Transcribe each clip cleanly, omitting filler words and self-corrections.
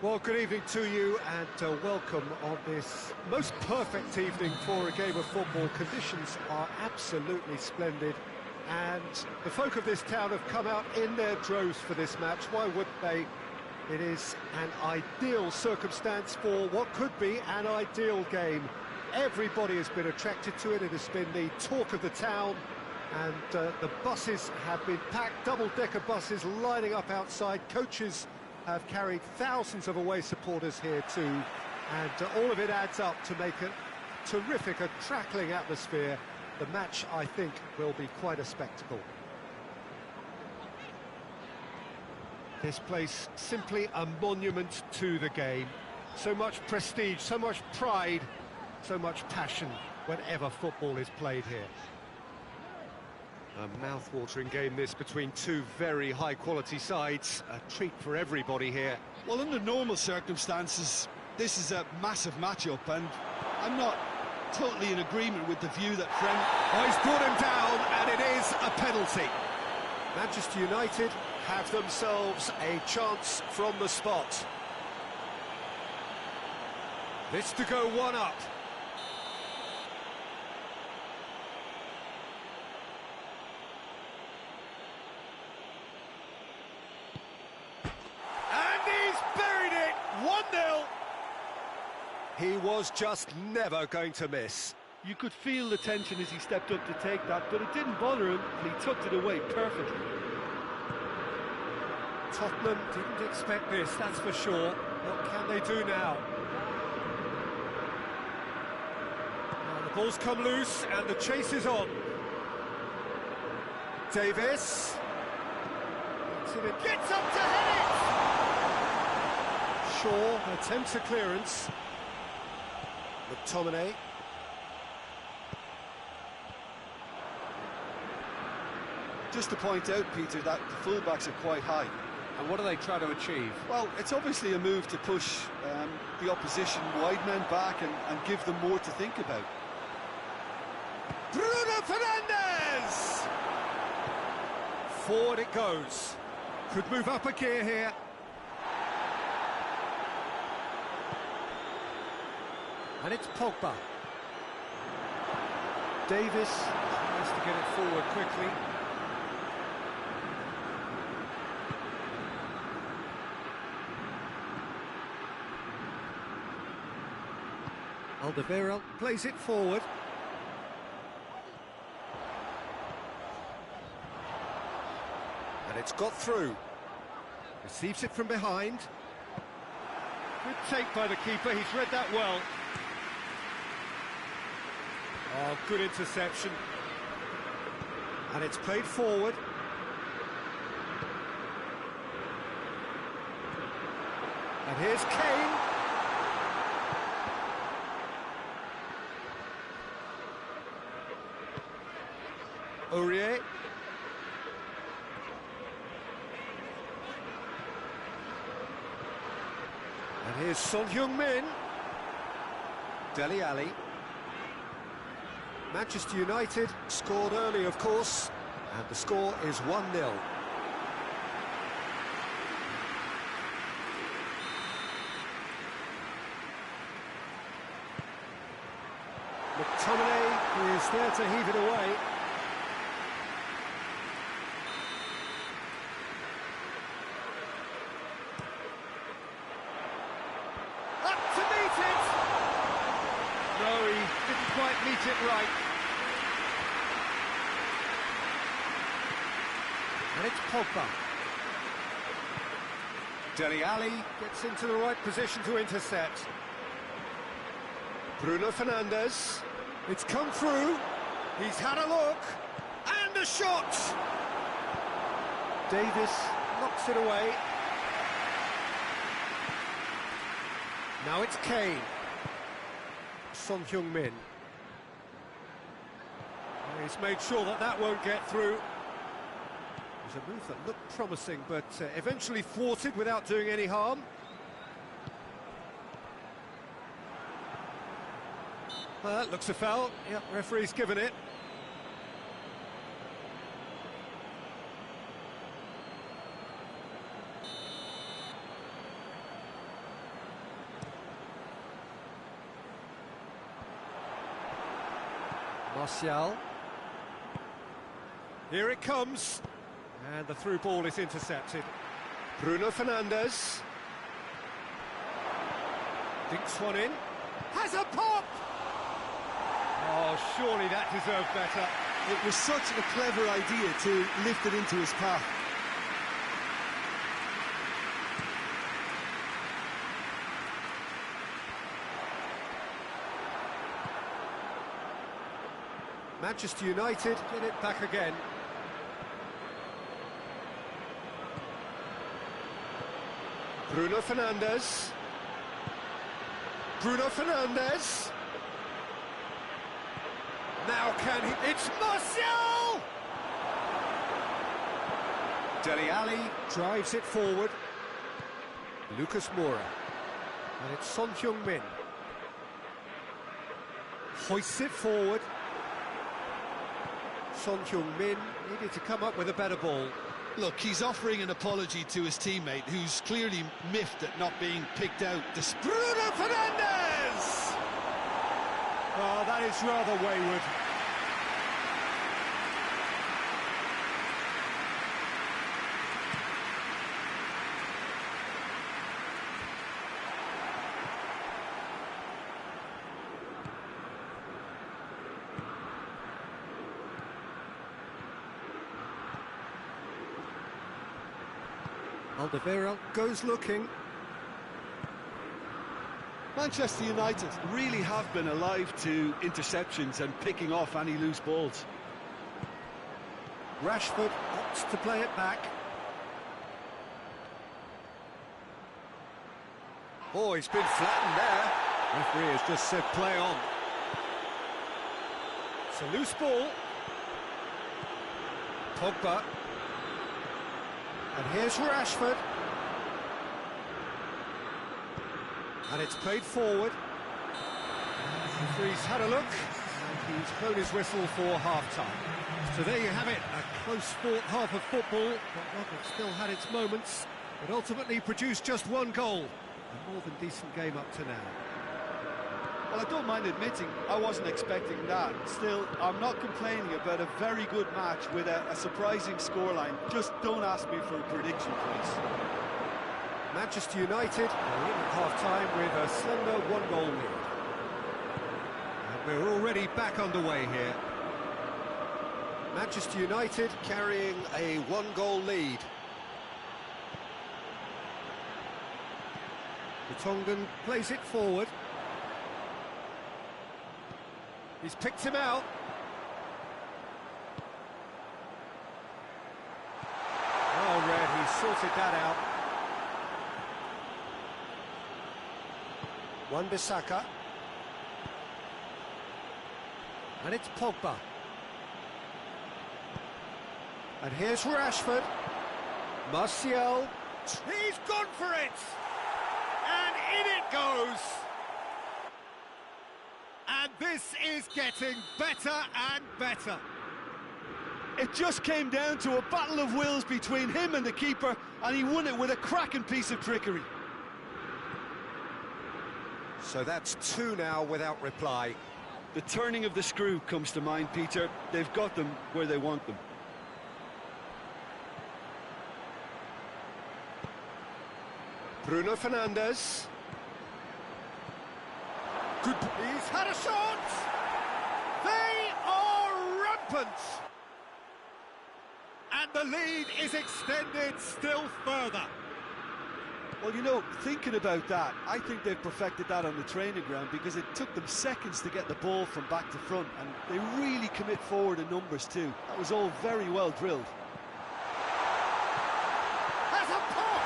Well, good evening to you and welcome on this most perfect evening for a game of football. Conditions are absolutely splendid and the folk of this town have come out in their droves for this match. Why wouldn't they? It is an ideal circumstance for what could be an ideal game. Everybody has been attracted to it. It has been the talk of the town, and the buses have been packed, double-decker buses lining up outside. Coaches have carried thousands of away supporters here too, and all of it adds up to make a terrific, crackling atmosphere. The match, I think, will be quite a spectacle. This place, simply a monument to the game. So much prestige, so much pride, so much passion whenever football is played here. A mouth-watering game this between two very high-quality sides. A treat for everybody here. Well, under normal circumstances, this is a massive matchup, and I'm not totally in agreement with the view that Frank... Oh, he's brought him down, and it is a penalty. Manchester United have themselves a chance from the spot. This to go one up. And he's buried it! 1-0. He was just never going to miss. You could feel the tension as he stepped up to take that, but it didn't bother him, and he tucked it away perfectly. Tottenham didn't expect this, that's for sure. What can they do now? Now the ball's come loose and the chase is on. Davis. Gets up to head it! Shaw attempts a clearance. McTominay. Just to point out, Peter, that the fullbacks are quite high. And what are they trying to achieve? Well, it's obviously a move to push the opposition wide men back and give them more to think about. Bruno Fernandes! Forward it goes. Could move up a gear here. And it's Pogba. Davis tries to get it forward quickly. Alderweireld plays it forward. And it's got through. Receives it from behind. Good take by the keeper, he's read that well. Oh, good interception. And it's played forward. And here's Kane. Aurier. And here's Son Heung-min. Dele Alli. Manchester United scored early, of course, and the score is 1-0. McTominay is there to heave it away. Up to meet it! No, he didn't quite meet it right. And it's Pogba. Dele Alli gets into the right position to intercept. Bruno Fernandes. It's come through. He's had a look. And a shot! Davis knocks it away. Now it's Kane. Son Heung-min. He's made sure that that won't get through. It was a move that looked promising, but eventually thwarted without doing any harm. That looks a foul. Yep, referee's given it. Martial. Here it comes. And the through ball is intercepted. Bruno Fernandes. Dinks one in. Has a pop! Oh, surely that deserved better. It was such a clever idea to lift it into his path. Manchester United get it back again. Bruno Fernandes. Bruno Fernandes. Now can he... It's Martial! Dele Alli drives it forward. Lucas Moura. And it's Son Heung-min. Hoists it forward. Son Heung-min needed to come up with a better ball. Look, he's offering an apology to his teammate, who's clearly miffed at not being picked out. Bruno Fernandes! Oh, that is rather wayward. Alderweireld goes looking. Manchester United really have been alive to interceptions and picking off any loose balls. Rashford opts to play it back. Oh, he's been flattened there. Referee has just said play on. It's a loose ball. Pogba. And here's Rashford. And it's played forward. The referee's had a look, and he's blown his whistle for half-time. So there you have it, a close-fought half of football, but one that still had its moments. It ultimately produced just one goal. A more than decent game up to now. Well, I don't mind admitting I wasn't expecting that. Still, I'm not complaining about a very good match with a surprising scoreline. Just don't ask me for a prediction, please. Manchester United are in at half-time with a slender one-goal lead. And we're already back underway here. Manchester United carrying a one-goal lead. Vertonghen plays it forward. He's picked him out. Oh, Red, he's sorted that out. Wan-Bissaka. And it's Pogba. And here's Rashford. Martial. He's gone for it! And in it goes! And this is getting better and better. It just came down to a battle of wills between him and the keeper, and he won it with a cracking piece of trickery. So that's two now without reply. The turning of the screw comes to mind, Peter. They've got them where they want them. Bruno Fernandes. Good. He's had a shot! They are rampant! And the lead is extended still further. Well, you know, thinking about that, I think they've perfected that on the training ground, because it took them seconds to get the ball from back to front, and they really commit forward in numbers too. That was all very well drilled. Has a pop!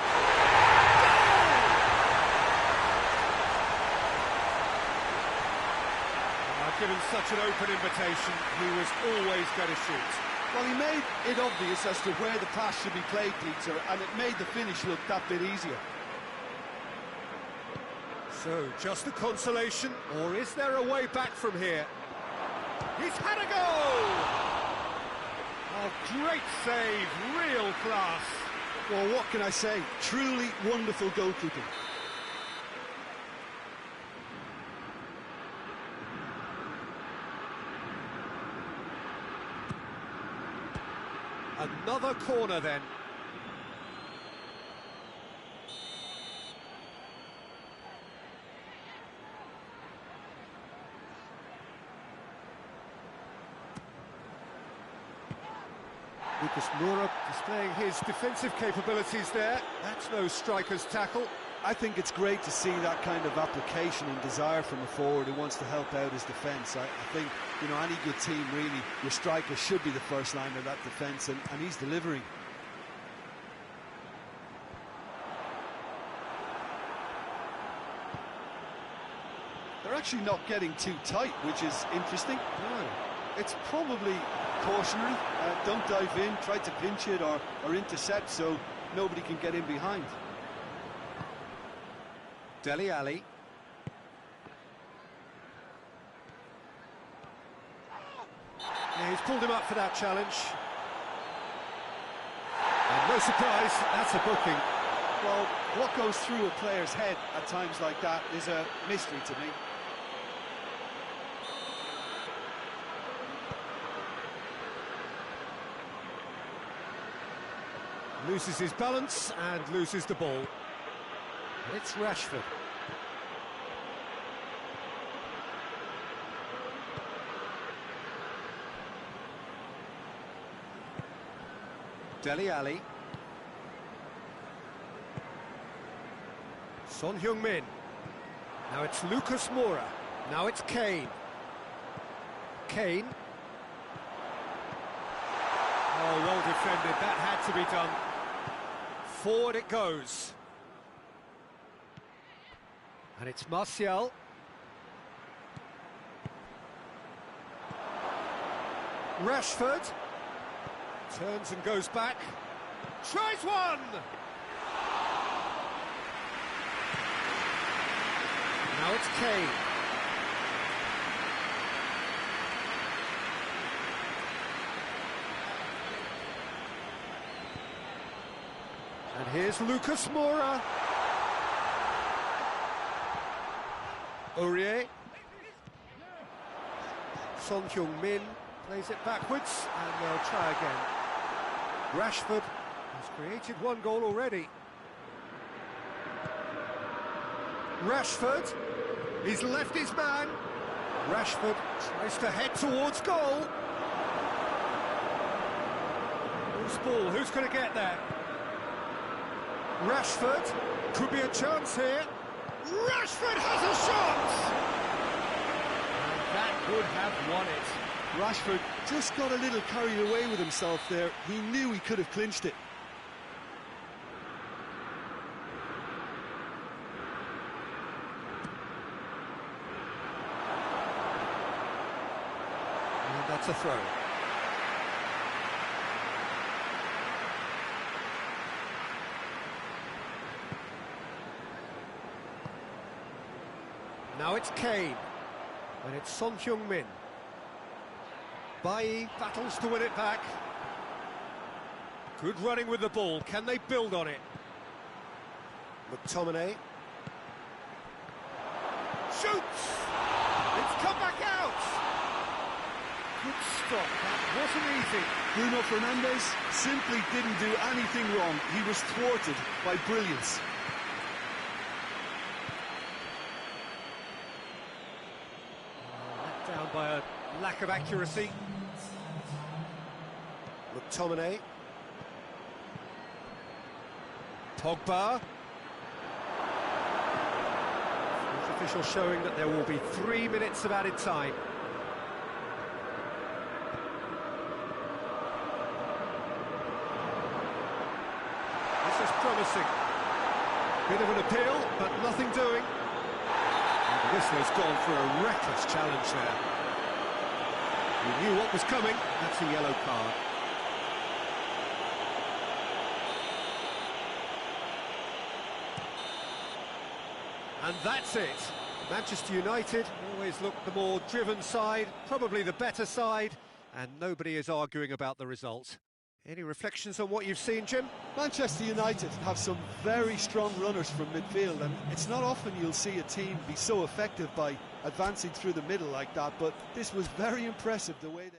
Given such an open invitation, he was always going to shoot. Well, he made it obvious as to where the pass should be played, Peter, and it made the finish look that bit easier. So, just a consolation, or is there a way back from here? He's had a goal! Oh, great save, real class. Well, what can I say? Truly wonderful goalkeeping. Another corner then. Lucas Moura displaying his defensive capabilities there. That's no striker's tackle. I think it's great to see that kind of application and desire from a forward who wants to help out his defence. I think, you know, any good team, really, your striker should be the first line of that defence, and he's delivering. They're actually not getting too tight, which is interesting. No. It's probably cautionary. Don't dive in, try to pinch it or intercept so nobody can get in behind. Dele Alli. Yeah, he's pulled him up for that challenge. And no surprise, that's a booking. Well, what goes through a player's head at times like that is a mystery to me. Loses his balance and loses the ball. And it's Rashford. Dele Alli. Son Heung-min. Now it's Lucas Moura. Now it's Kane. Kane. Oh, well defended. That had to be done. Forward it goes. And it's Martial. Rashford. Turns and goes back. Tries one! Now it's Kane. And here's Lucas Moura. Aurier. Son Heung-min plays it backwards, and they'll try again. Rashford has created one goal already. Rashford, he's left his man. Rashford tries to head towards goal. Loose ball, who's going to get there? Rashford, could be a chance here. Rashford has a shot! And that would have won it. Rashford just got a little carried away with himself there. He knew he could have clinched it. And that's a throw. Now it's Kane, and it's Son Heung-min. Bailly battles to win it back. Good running with the ball. Can they build on it? McTominay. Shoots! It's come back out! Good stop. That wasn't easy. Bruno Fernandes simply didn't do anything wrong. He was thwarted by brilliance. Let down by a lack of accuracy. McTominay. Pogba. Fourth official showing that there will be 3 minutes of added time. This is promising. Bit of an appeal, but nothing doing. And the whistler's gone for a reckless challenge there. He knew what was coming. That's a yellow card. And that's it. Manchester United always look the more driven side, probably the better side, and nobody is arguing about the result. Any reflections on what you've seen, Jim? Manchester United have some very strong runners from midfield, and it's not often you'll see a team be so effective by advancing through the middle like that, but this was very impressive the way they...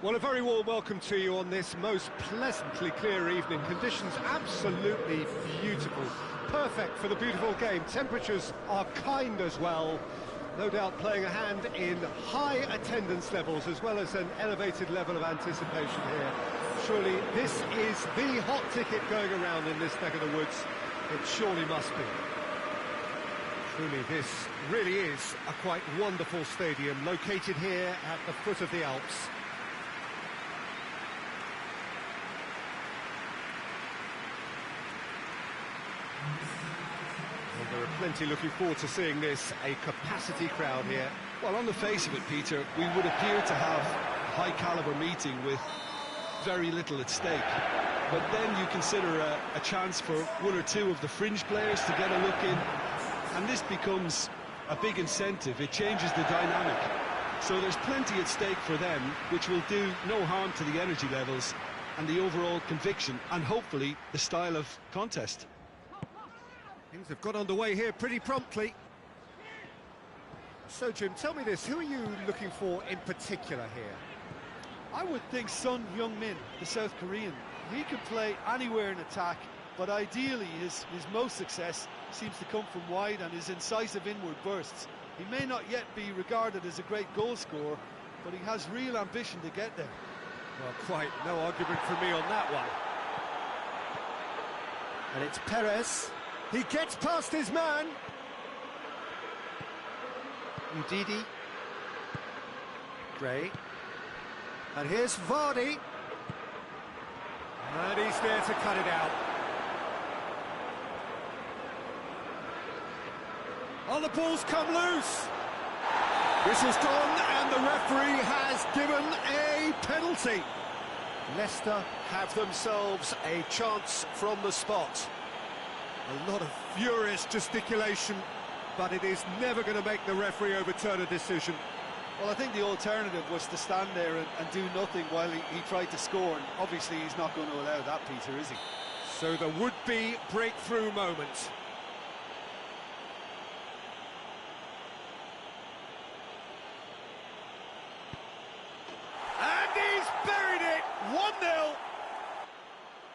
Well, a very warm welcome to you on this most pleasantly clear evening. Conditions absolutely beautiful. Perfect for the beautiful game. Temperatures are kind as well. No doubt playing a hand in high attendance levels as well as an elevated level of anticipation here. Surely this is the hot ticket going around in this neck of the woods. It surely must be. Truly, this really is a quite wonderful stadium located here at the foot of the Alps. Well, there are plenty looking forward to seeing this, a capacity crowd here. Well, on the face of it, Peter, we would appear to have a high-caliber meeting with very little at stake. But then you consider a chance for one or two of the fringe players to get a look in, and this becomes a big incentive. It changes the dynamic. So there's plenty at stake for them, which will do no harm to the energy levels and the overall conviction, and hopefully the style of contest. Things have got underway here pretty promptly. So, Jim, tell me this, who are you looking for in particular here? I would think Son Heung-min, the South Korean. He can play anywhere in attack, but ideally his most success seems to come from wide and his incisive inward bursts. He may not yet be regarded as a great goal scorer, but he has real ambition to get there. Well, quite no argument from me on that one. And it's Perez. He gets past his man. Ndidi. Gray. And here's Vardy. And he's there to cut it out. Oh, the ball's come loose. Whistle's gone and the referee has given a penalty. Leicester have themselves a chance from the spot. A lot of furious gesticulation, but it is never going to make the referee overturn a decision. Well, I think the alternative was to stand there and do nothing while he tried to score, and obviously he's not going to allow that, Peter, is he? So the would-be breakthrough moment. And he's buried it! 1-0!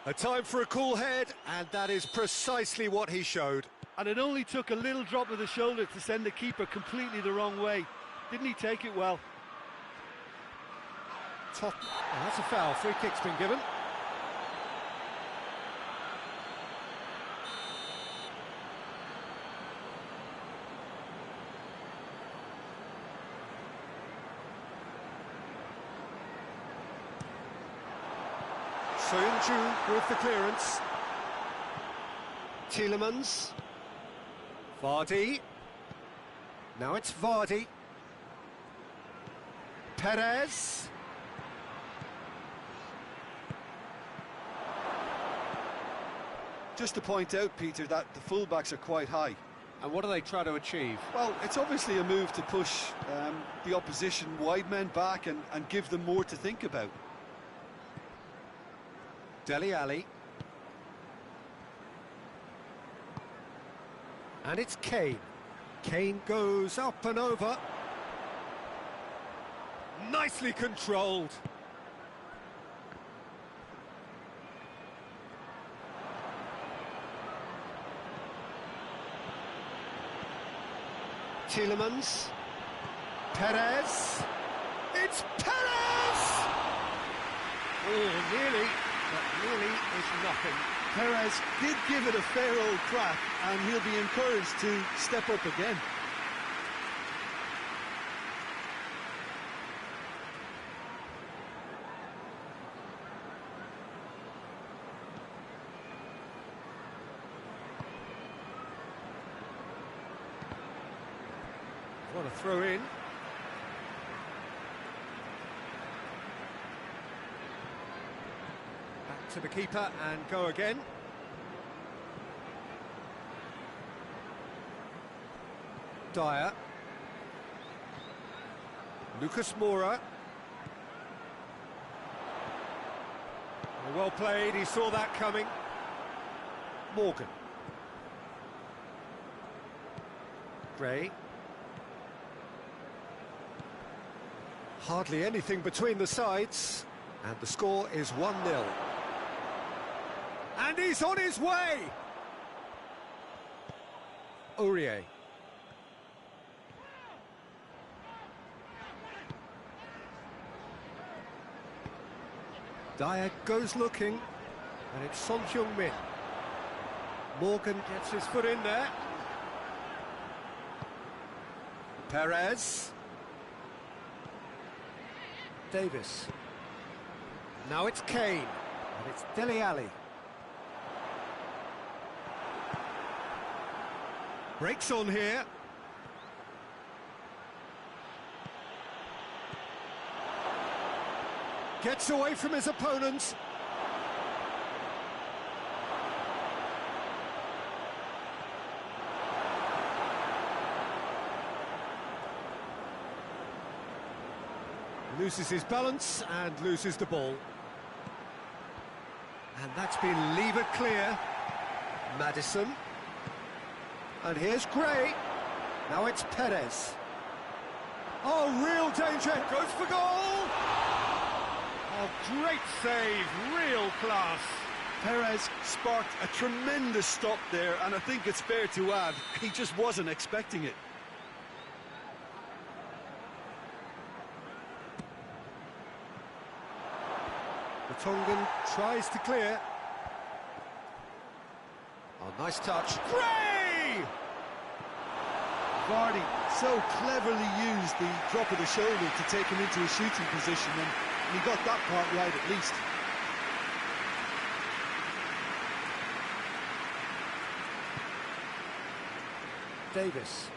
A time for a cool head, and that is precisely what he showed. And it only took a little drop of the shoulder to send the keeper completely the wrong way. Didn't he take it well? Top. Oh, that's a foul. Free kick's been given. Soyuncu with the clearance. Tielemans. Vardy. Now it's Vardy. Perez. Just to point out, Peter, that the fullbacks are quite high. And what do they try to achieve? Well, it's obviously a move to push the opposition wide men back and give them more to think about. Dele Alli. And it's Kane. Kane goes up and over. Nicely controlled. Tielemans. Perez. It's Perez! Oh, nearly, but nearly is nothing. Perez did give it a fair old crack, and he'll be encouraged to step up again. What a throw in. Back to the keeper and go again. Dyer. Lucas Moura. Well played, he saw that coming. Morgan. Gray. Hardly anything between the sides, and the score is 1-0. And he's on his way! Aurier. Dyer goes looking, and it's Son Heung-min. Morgan gets his foot in there. Perez. Davis. Now it's Kane, and it's Dele Alli. Breaks on here. Gets away from his opponents. Loses his balance and loses the ball. And that's been levered clear. Maddison. And here's Gray. Now it's Perez. Oh, real danger. Goes for goal. Oh, great save. Real class. Perez sparked a tremendous stop there, and I think it's fair to add, he just wasn't expecting it. The Tongan tries to clear. Oh, nice touch. Gray! Vardy so cleverly used the drop of the shoulder to take him into a shooting position, and he got that part right at least. Davis.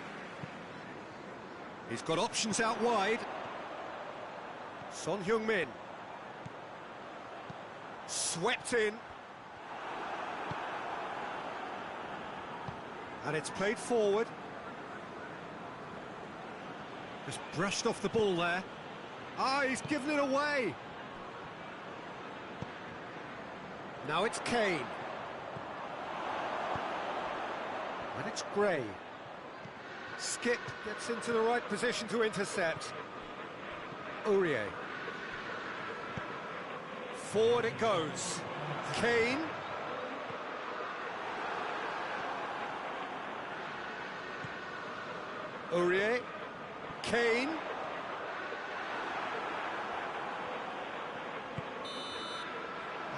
He's got options out wide. Son Heung-min. Swept in. And it's played forward. Just brushed off the ball there. Ah, he's given it away. Now it's Kane. And it's Gray. Skip gets into the right position to intercept. Aurier. Forward it goes. Kane. Aurier. Kane.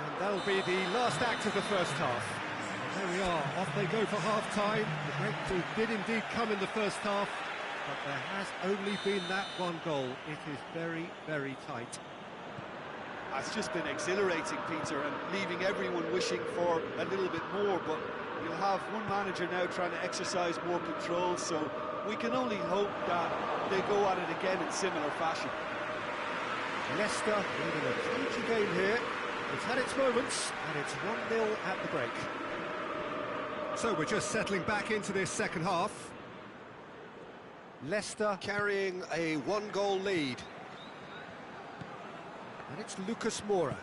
And that'll be the last act of the first half. There we are, off they go for half-time. The breakthrough did indeed come in the first half, but there has only been that one goal. It is very, very tight. It's just been exhilarating, Peter, and leaving everyone wishing for a little bit more, but you'll have one manager now trying to exercise more control, so we can only hope that they go at it again in similar fashion. Leicester leading a punchy game here. It's had its moments, and it's 1-0 at the break. So we're just settling back into this second half. Leicester carrying a one-goal lead. And it's Lucas Moura.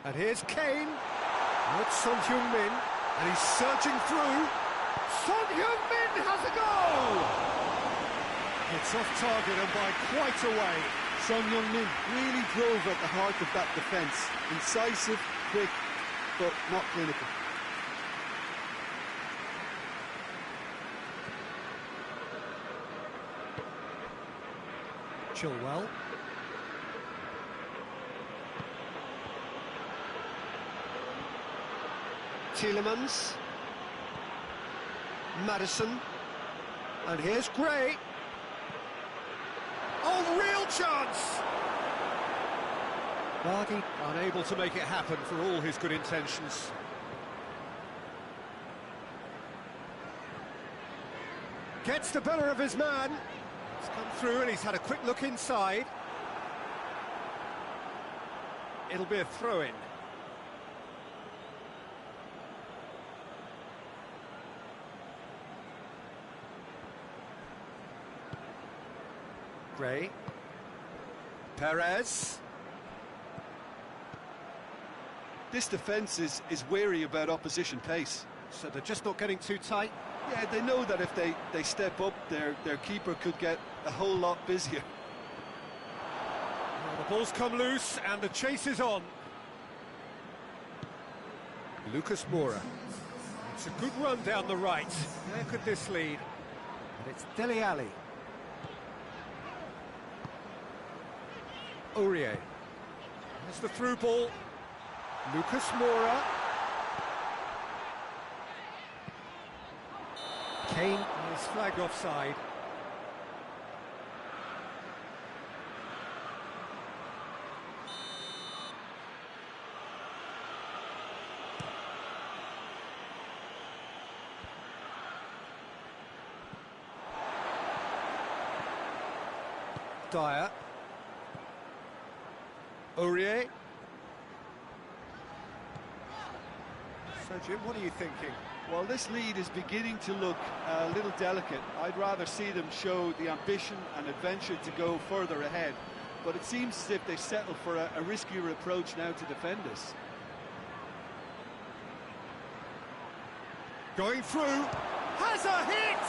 And here's Kane. Now it's Son Heung-min. And he's surging through. Son Heung-min has a goal! It's off target and by quite a way. Son Heung-min really drove at the heart of that defence. Incisive, quick, but not clinical. Chilwell. Tielemans. Maddison. And here's Gray. Oh, real chance! Vardy unable to make it happen for all his good intentions. Gets the better of his man. He's come through and he's had a quick look inside. It'll be a throw-in. Gray. Perez. This defence is wary about opposition pace. So they're just not getting too tight. Yeah, they know that if they step up, their keeper could get a whole lot busier. Ball's come loose and the chase is on. Lucas Moura. It's a good run down the right. Where could this lead? And it's Dele Alli. Aurier. That's the through ball. Lucas Moura. Kane is flagged offside. Dyer. Aurier. So Jim, what are you thinking? Well, this lead is beginning to look a little delicate. I'd rather see them show the ambition and adventure to go further ahead. But it seems as if they settle for a riskier approach now to defend this. Going through. Has a hit!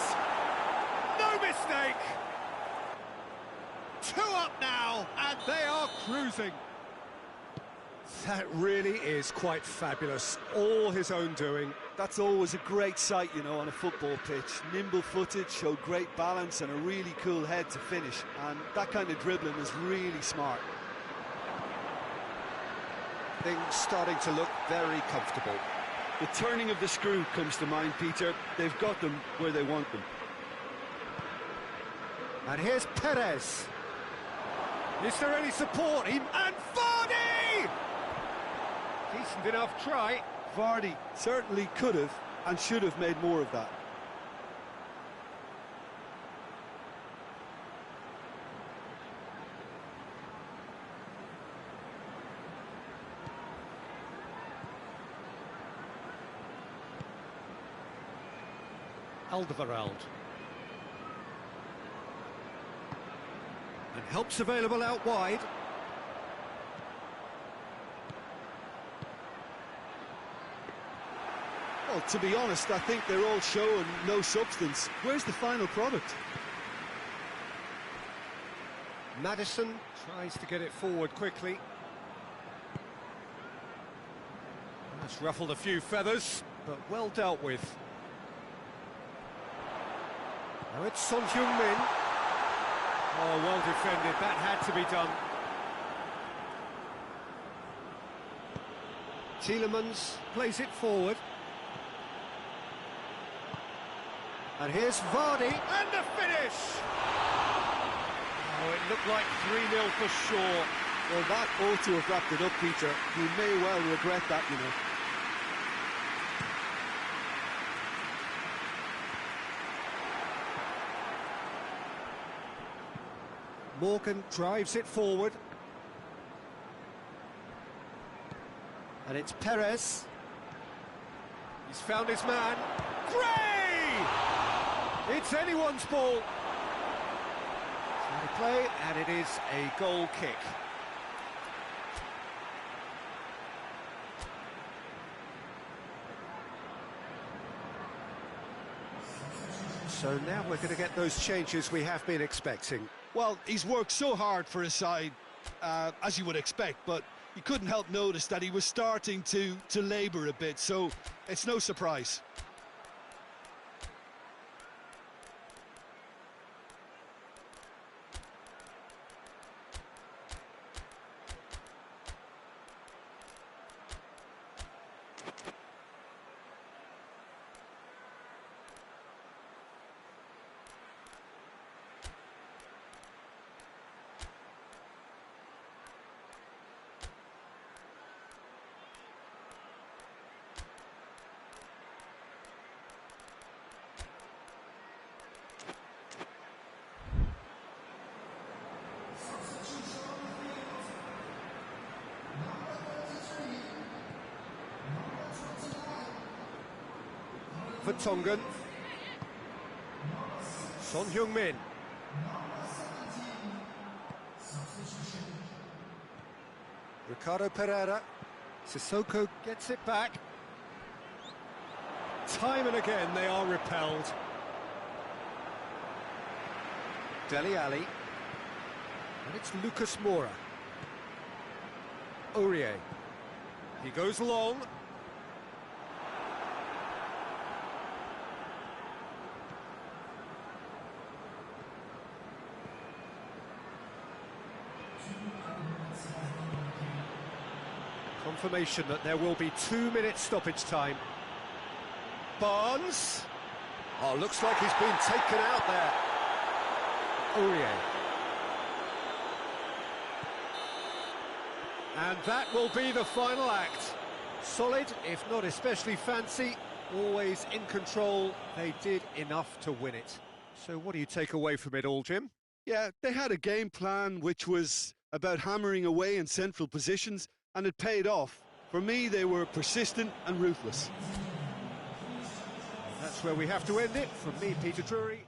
No mistake! 2 up now, and they are cruising. That really is quite fabulous. All his own doing. That's always a great sight, you know, on a football pitch. Nimble-footed, showed great balance and a really cool head to finish. And that kind of dribbling is really smart. Things starting to look very comfortable. The turning of the screw comes to mind, Peter. They've got them where they want them. And here's Perez. Is there any support? And Vardy! Decent enough try. Vardy certainly could have and should have made more of that. Alderweireld. And help's available out wide. Well, to be honest, I think they're all showing no substance. Where's the final product? Maddison tries to get it forward quickly. That's ruffled a few feathers, but well dealt with. Now it's Son Heung-min. Oh, well defended. That had to be done. Tielemans plays it forward. And here's Vardy, and the finish! Oh, it looked like 3-0 for sure. Well, that ought to have wrapped it up, Peter. You may well regret that, you know. Morgan drives it forward. And it's Perez. He's found his man. Gray! It's anyone's ball. Trying to play, and it is a goal kick. So now we're going to get those changes we have been expecting. Well, he's worked so hard for his side, as you would expect, but you couldn't help notice that he was starting to labour a bit, so it's no surprise. For Tongan. Son Heung-min. Ricardo Pereira. Sissoko gets it back. Time and again they are repelled. Dele Alli. And it's Lucas Moura. Aurier. He goes long. Confirmation that there will be 2 minutes stoppage time. Barnes. Oh, looks like he's been taken out there. Aurier. And that will be the final act. Solid, if not especially fancy, always in control. They did enough to win it. So what do you take away from it all, Jim? Yeah, they had a game plan which was about hammering away in central positions, and it paid off. For me, they were persistent and ruthless. That's where we have to end it. From me, Peter Drury.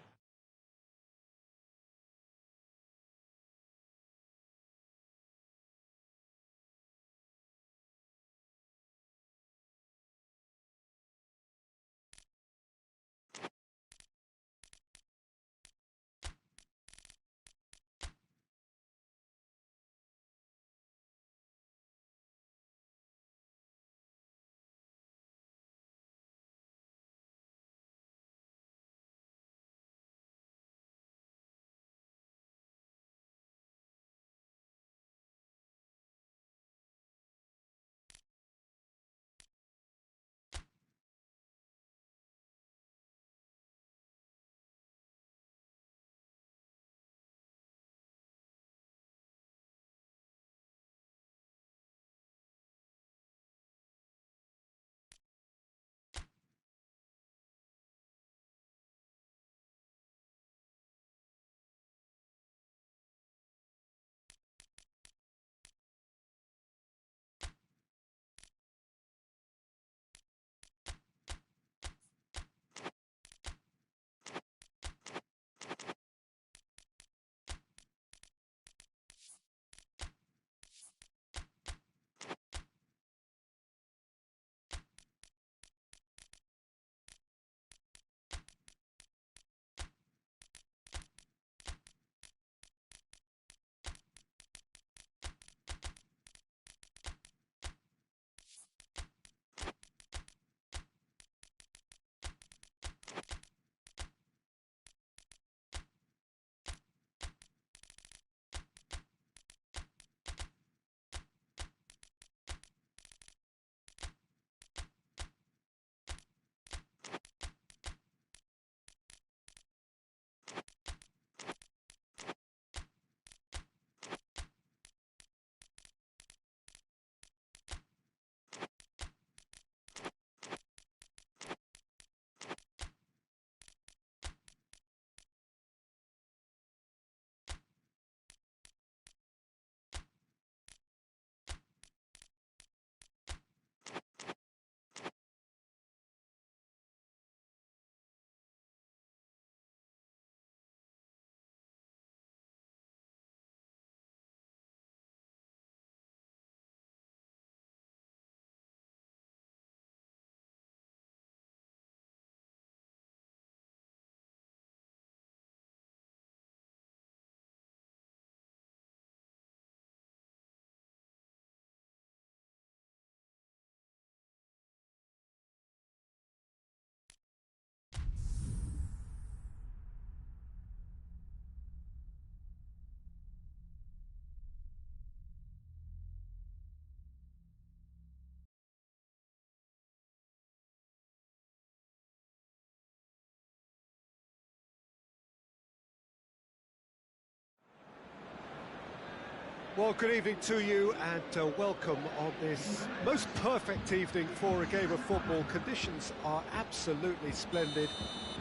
Well, good evening to you and welcome on this most perfect evening for a game of football. Conditions are absolutely splendid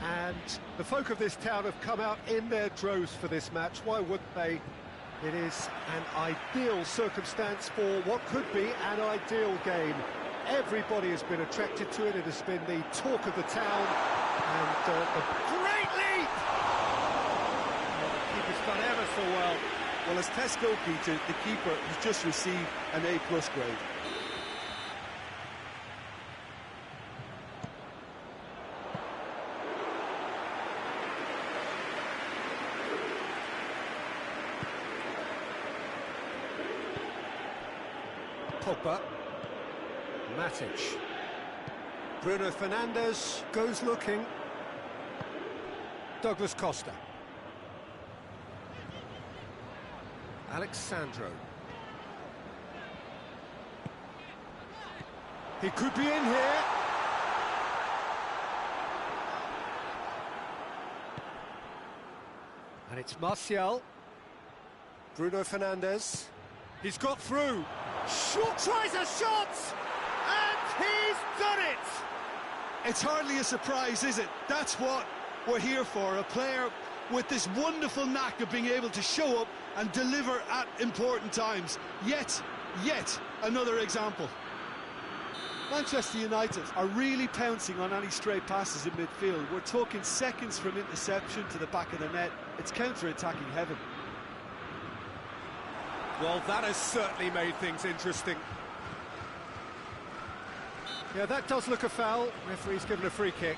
and the folk of this town have come out in their droves for this match. Why wouldn't they? It is an ideal circumstance for what could be an ideal game. Everybody has been attracted to it. It has been the talk of the town and the great lead! The keeper's done ever so well. Well, as Tesco, Peter, the keeper has just received an A+ grade. Pogba. Matic. Bruno Fernandes goes looking. Douglas Costa. Alexandro. He could be in here. And it's Martial. Bruno Fernandes. He's got through. Tries a shot! And he's done it! It's hardly a surprise, is it? That's what we're here for, a player with this wonderful knack of being able to show up and deliver at important times. Yet another example. Manchester United are really pouncing on any stray passes in midfield. We're talking seconds from interception to the back of the net. It's counter-attacking heaven. Well, that has certainly made things interesting. Yeah, that does look a foul. Referee's given a free kick.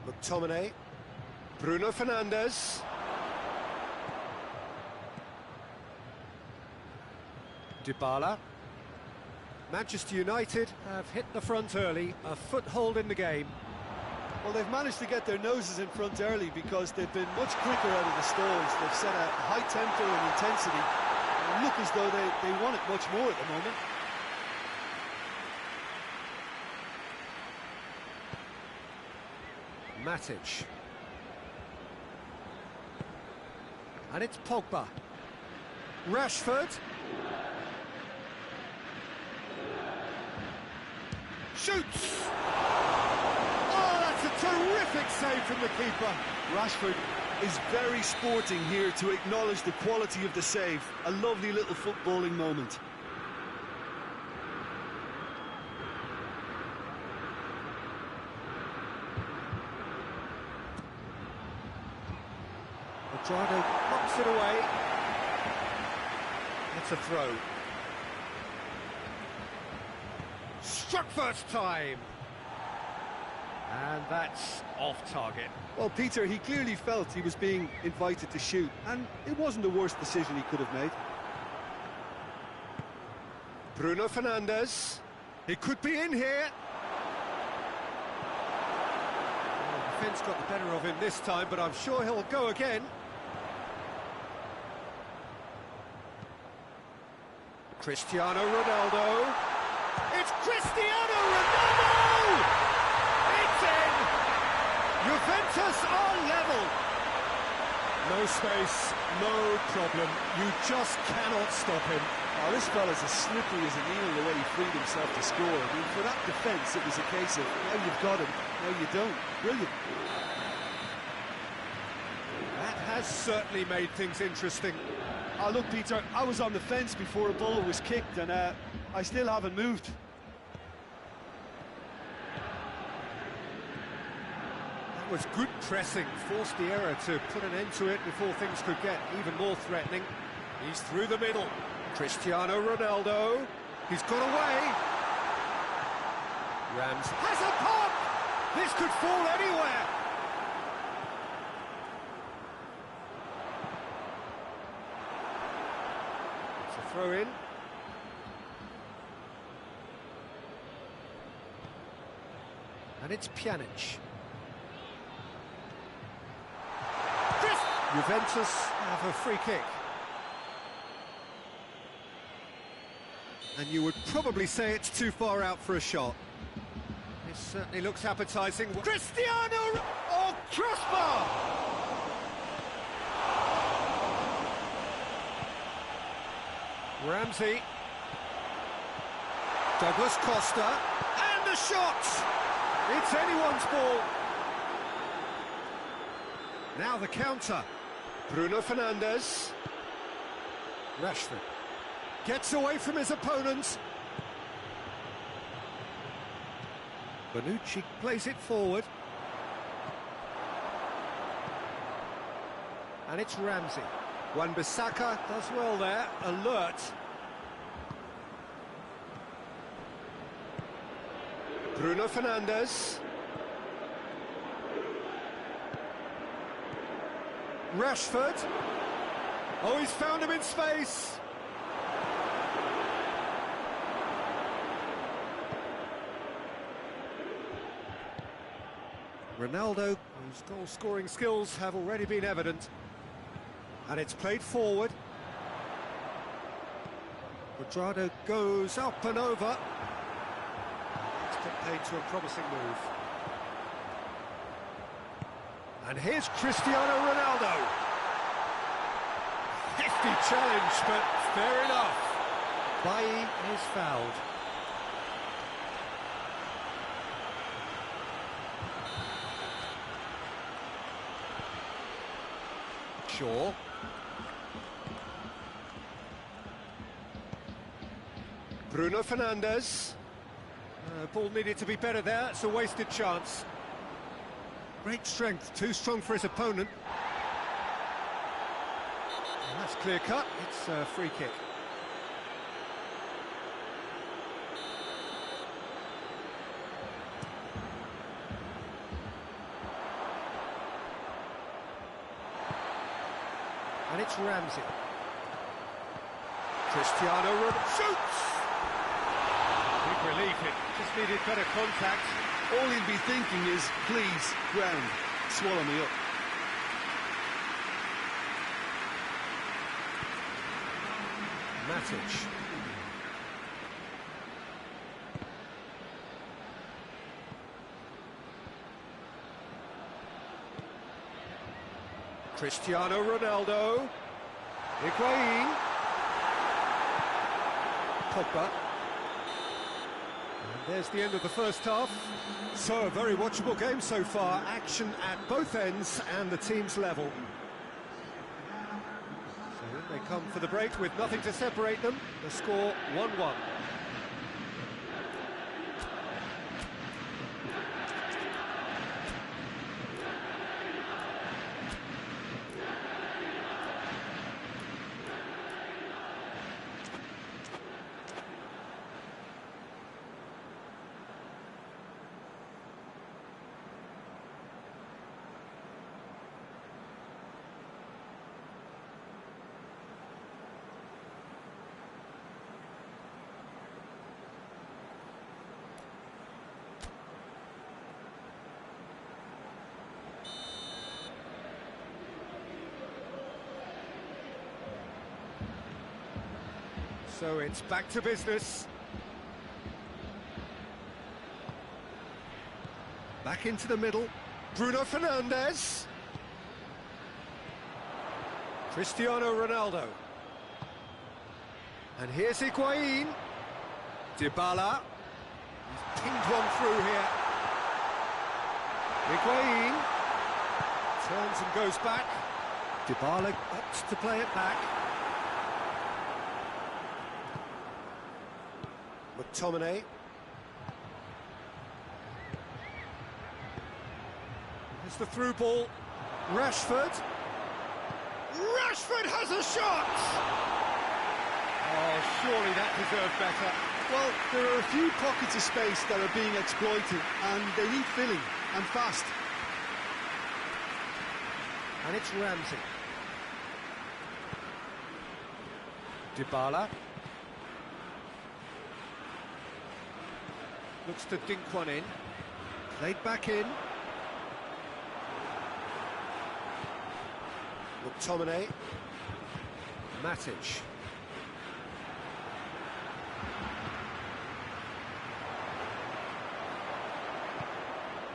McTominay. Bruno Fernandes. Dybala. Manchester United have hit the front early, a foothold in the game. Well, they've managed to get their noses in front early because they've been much quicker out of the stalls. They've set a high tempo and intensity and look as though they want it much more at the moment. Matic. And it's Pogba. Rashford. Shoots! Oh, that's a terrific save from the keeper. Rashford is very sporting here to acknowledge the quality of the save. A lovely little footballing moment. Quadrado knocks it away. That's a throw. Struck first time. And that's off target. Well, Peter, he clearly felt he was being invited to shoot, and it wasn't the worst decision he could have made. Bruno Fernandes. He could be in here. Oh, the defence got the better of him this time, but I'm sure he'll go again. Cristiano Ronaldo. It's Cristiano Ronaldo! It's in! Juventus are level. No space, no problem. You just cannot stop him. Oh, this fella's as slippery as an eel the way he freed himself to score. I mean, for that defence, it was a case of, now you've got him, now you don't. Brilliant. That has certainly made things interesting. Oh, look, Peter, I was on the fence before a ball was kicked, and I still haven't moved. That was good pressing, forced the error to put an end to it before things could get even more threatening. He's through the middle. Cristiano Ronaldo. He's got away. Rams has a pop! This could fall anywhere. It's a throw in. And it's Pjanic. Juventus have a free kick. And you would probably say it's too far out for a shot. It certainly looks appetising. Cristiano! Oh, crossbar! Ramsey. Douglas Costa. And the shot! It's anyone's ball. Now the counter. Bruno Fernandes. Rashford. Gets away from his opponents. Bonucci plays it forward. And it's Ramsey. Wan-Bissaka does well there, alert. Bruno Fernandes. Rashford. Oh, he's found him in space. Ronaldo, whose goal-scoring skills have already been evident. And it's played forward. Quadrado goes up and over. It's played to a promising move. And here's Cristiano Ronaldo. Hefty challenge, but fair enough. Bailly is fouled. Shaw. Bruno Fernandes. Ball needed to be better there, it's a wasted chance. Great strength, too strong for his opponent. And that's clear cut, it's a free kick. And it's Ramsey. Cristiano Ronaldo shoots! Big relief, it just needed better contact. All he'll be thinking is, please, ground, swallow me up. Matic. Cristiano Ronaldo. Higuain. Pogba. And there's the end of the first half. So, a very watchable game so far. Action at both ends and the team's level. So, they come for the break with nothing to separate them. The score 1-1. So it's back to business. Back into the middle. Bruno Fernandes. Cristiano Ronaldo. And here's Higuain. Dybala. He's pinged one through here. Higuain. Turns and goes back. Dybala opts to play it back. McTominay. Here's the through ball. Rashford. Rashford has a shot! Oh, surely that deserved better. Well, there are a few pockets of space that are being exploited, and they need filling, and fast. And it's Ramsey. Dybala. Looks to dink one in. Played back in. McTominay. Matic.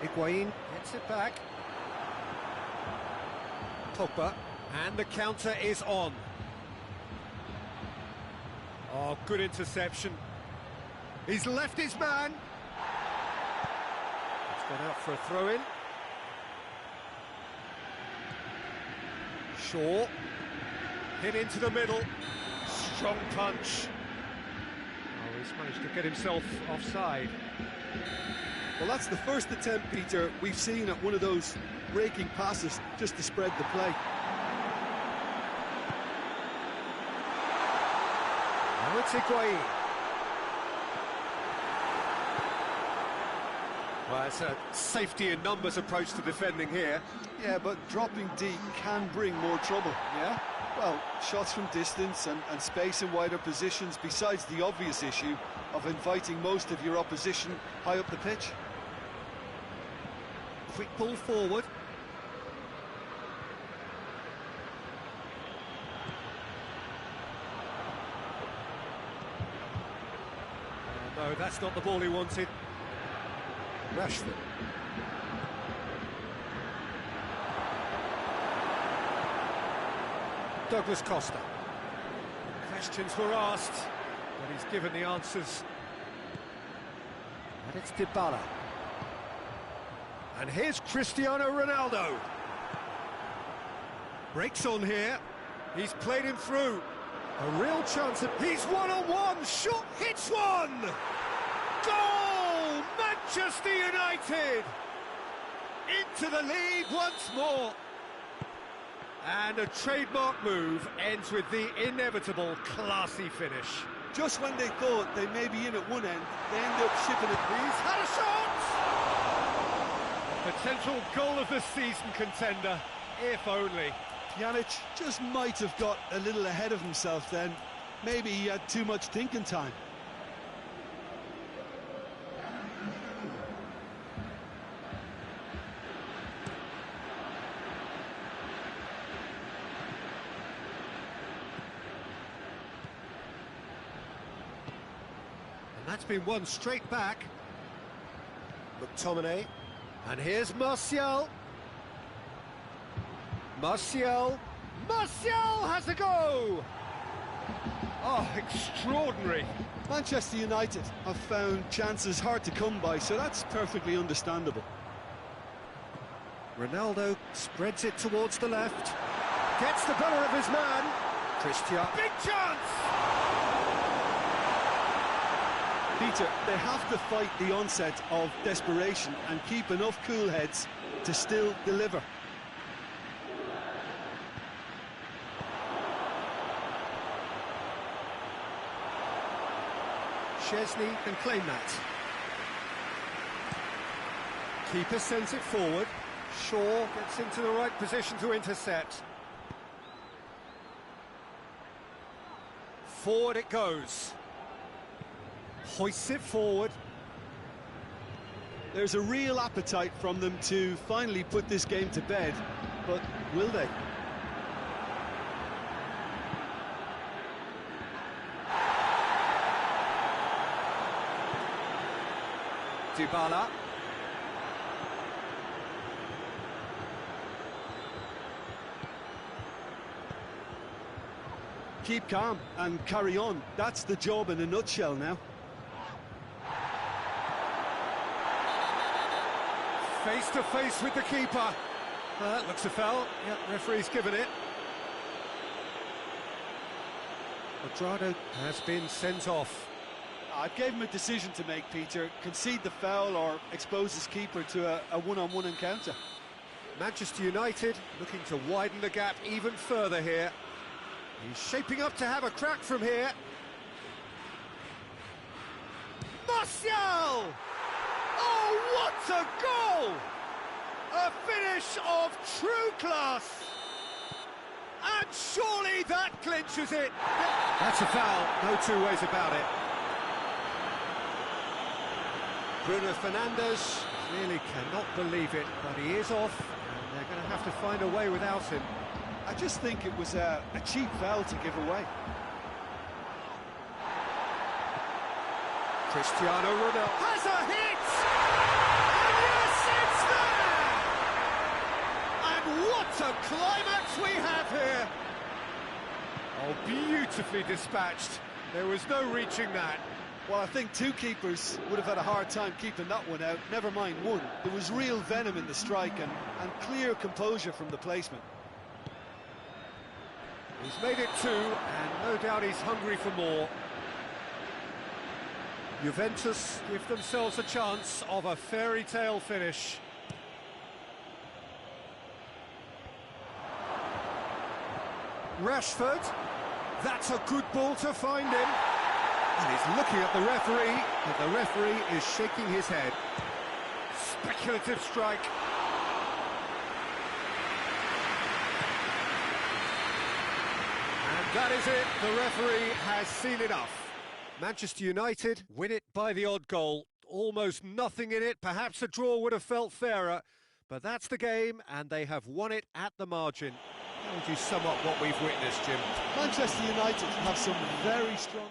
Higuain gets it back. Pogba. And the counter is on. Oh, good interception. He's left his man. It's gone out for a throw-in. Shaw. Hit into the middle. Strong punch. Oh, he's managed to get himself offside. Well, that's the first attempt, Peter, we've seen at one of those raking passes just to spread the play. Now it's Higuain. Well, it's a safety in numbers approach to defending here. Yeah, but dropping deep can bring more trouble, yeah? Well, shots from distance and space in wider positions, besides the obvious issue of inviting most of your opposition high up the pitch. Quick ball forward. No, that's not the ball he wanted. Rashford. Douglas Costa. Questions were asked, but he's given the answers. And it's Dybala. And here's Cristiano Ronaldo. Breaks on here. He's played him through. A real chance of... He's one-on-one! Shot hits one! Goal! Manchester United! Into the lead once more. And a trademark move ends with the inevitable classy finish. Just when they thought they may be in at one end, they end up shipping it. He's had a shot! Potential goal of the season contender, if only. Pjanic just might have got a little ahead of himself then. Maybe he had too much thinking time. And that's been won straight back. McTominay. And here's Martial. Martial has a go! Oh, extraordinary. Manchester United have found chances hard to come by, so that's perfectly understandable. Ronaldo spreads it towards the left. Gets the better of his man. Cristiano. Big chance! Peter, they have to fight the onset of desperation and keep enough cool heads to still deliver. Chesney can claim that. Keeper sends it forward. Shaw gets into the right position to intercept. Forward it goes. Hoists it forward. There's a real appetite from them to finally put this game to bed, but will they? Dybala. Keep calm and carry on. That's the job in a nutshell now. Face to face with the keeper. That looks a foul. Yep, referee's given it. Quadrado has been sent off. I gave him a decision to make, Peter. Concede the foul or expose his keeper to a one-on-one encounter. Manchester United looking to widen the gap even further here. He's shaping up to have a crack from here. Martial! Oh, what a goal! A finish of true class. And surely that clinches it. That's a foul, no two ways about it. Bruno Fernandes clearly cannot believe it, but he is off, and they're going to have to find a way without him. I just think it was a cheap foul to give away. Cristiano Ronaldo has a hit! And yes, it's there! And what a climax we have here! Oh, beautifully dispatched. There was no reaching that. Well, I think two keepers would have had a hard time keeping that one out, never mind one. There was real venom in the strike and clear composure from the placement. He's made it two, and no doubt he's hungry for more. Juventus give themselves a chance of a fairy tale finish. Rashford, that's a good ball to find him. And he's looking at the referee, but the referee is shaking his head. Speculative strike. And that is it. The referee has seen enough. Manchester United win it by the odd goal. Almost nothing in it. Perhaps a draw would have felt fairer. But that's the game, and they have won it at the margin. How would you sum up what we've witnessed, Jim? Manchester United have some very strong...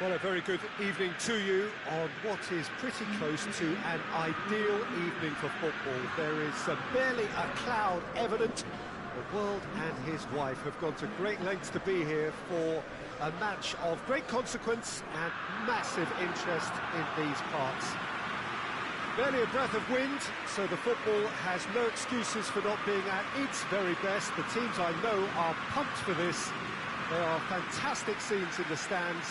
Well, a very good evening to you on what is pretty close to an ideal evening for football. There is barely a cloud evident. The world and his wife have gone to great lengths to be here for a match of great consequence and massive interest in these parts. Barely a breath of wind, so the football has no excuses for not being at its very best. The teams I know are pumped for this. There are fantastic scenes in the stands.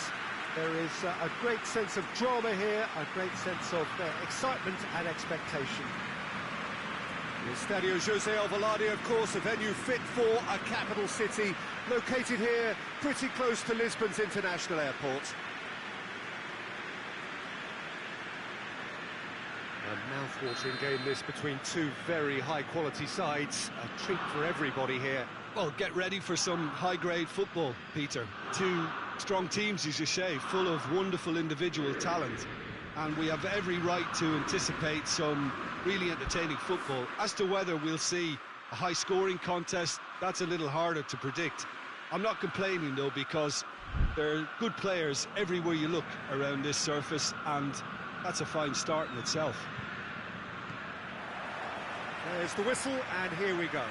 There is a great sense of drama here, a great sense of excitement and expectation. The Estadio José Alvalade, of course, a venue fit for a capital city, located here pretty close to Lisbon's international airport. A mouth-watering game this between two very high-quality sides. A treat for everybody here. Well, get ready for some high-grade football, Peter. Two strong teams, as you say, full of wonderful individual talent. And we have every right to anticipate some really entertaining football. As to whether we'll see a high-scoring contest, that's a little harder to predict. I'm not complaining, though, because there are good players everywhere you look around this surface, and that's a fine start in itself. There's the whistle, and here we go.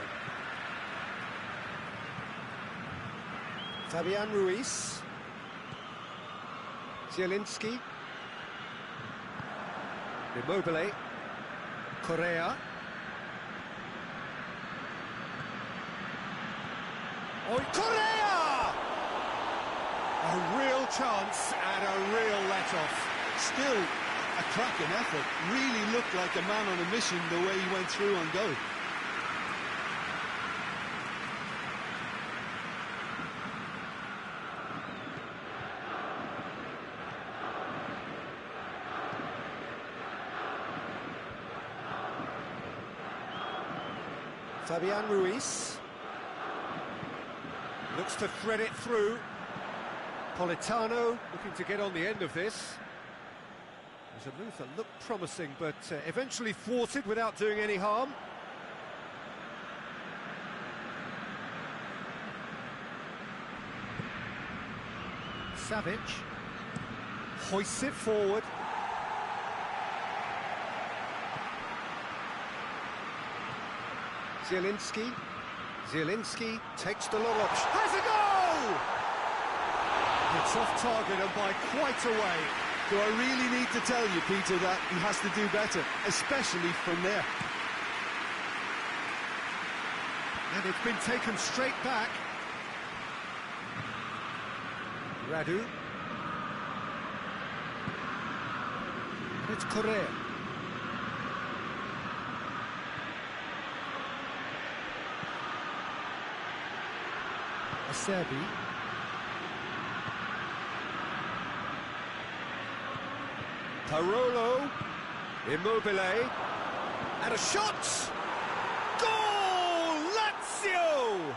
Fabian Ruiz. Zielinski. Immobile. Correa. Oh, Correa! A real chance and a real let-off. Still a cracking effort. Really looked like a man on a mission the way he went through on goal. Fabian Ruiz looks to thread it through. Politano looking to get on the end of this. There's a move that looked promising, but eventually thwarted without doing any harm. Savic hoists it forward. Zielinski takes the long option. Has a goal! It's off target and by quite a way. Do I really need to tell you, Peter, that he has to do better, especially from there? And it's been taken straight back. Radu. And it's Correa. Acerbi. Parolo. Immobile. And a shot! Goal! Lazio!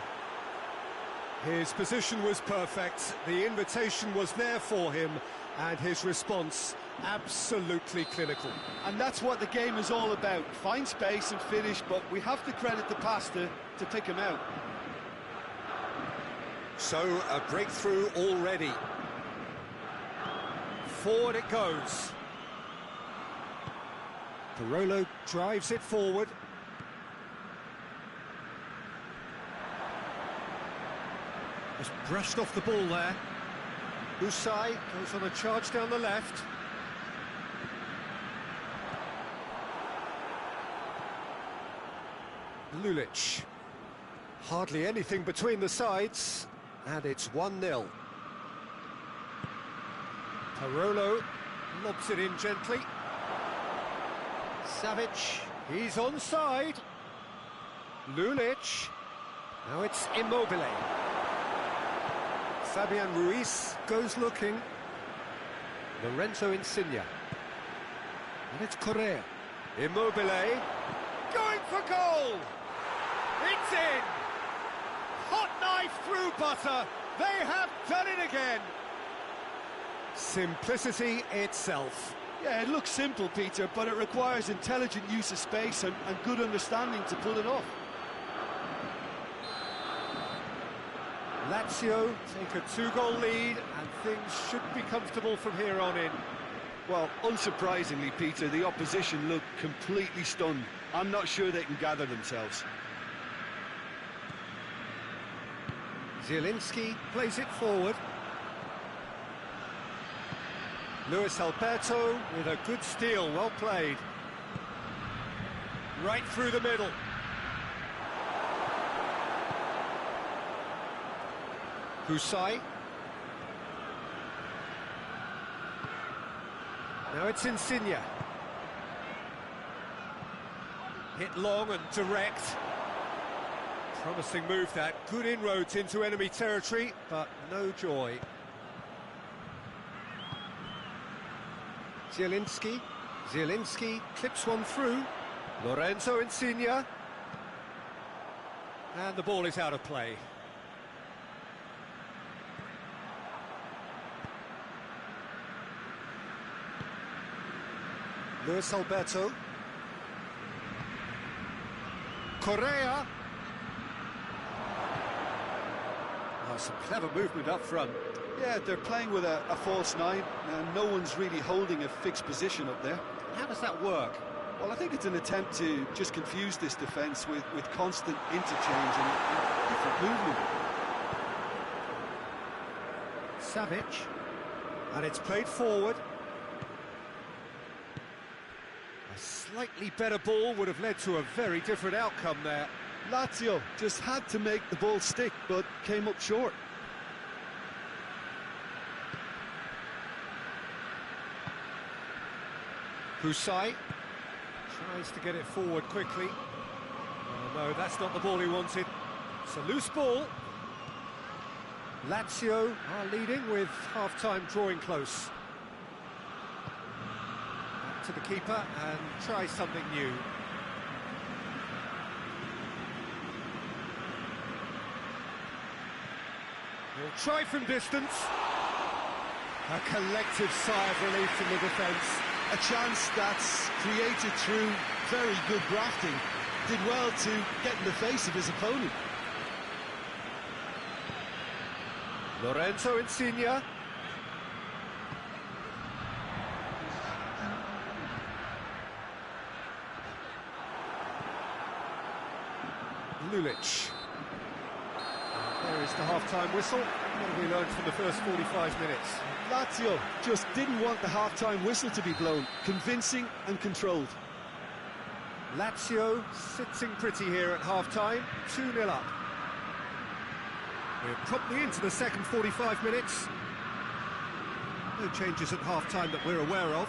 His position was perfect, the invitation was there for him, and his response absolutely clinical. And that's what the game is all about. Find space and finish, but we have to credit the pass to pick him out. So, a breakthrough already. Forward it goes. Parolo drives it forward. Just brushed off the ball there. Usai goes on a charge down the left. Lulic. Hardly anything between the sides. And it's 1-0. Parolo lobs it in gently. Savic, he's onside. Lulic. Now it's Immobile. Fabian Ruiz goes looking. Lorenzo Insigne. And it's Correa. Immobile. Going for goal! It's in! Hot knife through butter. They have done it again. Simplicity itself. Yeah, it looks simple, Peter, but it requires intelligent use of space and good understanding to pull it off. Lazio take a 2-goal lead, and things should be comfortable from here on in. Well, unsurprisingly, Peter, the opposition look completely stunned. I'm not sure they can gather themselves. Zielinski plays it forward. Luis Alberto with a good steal, well played. Right through the middle. Usai. Now it's Insigne. Hit long and direct. Promising move that. Good inroads into enemy territory, but no joy. Zielinski clips one through. Lorenzo Insigne. And the ball is out of play. Luis Alberto. Correa. Oh, some clever movement up front. Yeah, they're playing with a false nine, and no one's really holding a fixed position up there. How does that work? Well, I think it's an attempt to just confuse this defence with constant interchange and different movement. Savic. And it's played forward. A slightly better ball would have led to a very different outcome there. Lazio just had to make the ball stick, but came up short. Kusai tries to get it forward quickly. Oh, no, that's not the ball he wanted. It's a loose ball. Lazio are leading with half-time drawing close. Back to the keeper and try something new. He'll try from distance. A collective sigh of relief from the defence. A chance that's created through very good grafting. Did well to get in the face of his opponent. Lorenzo Insigne. Lulic. There is the half-time whistle. What have we learned from the first 45 minutes? Lazio just didn't want the half-time whistle to be blown. Convincing and controlled. Lazio sitting pretty here at half-time, 2-0 up. We're promptly into the second 45 minutes. No changes at half-time that we're aware of.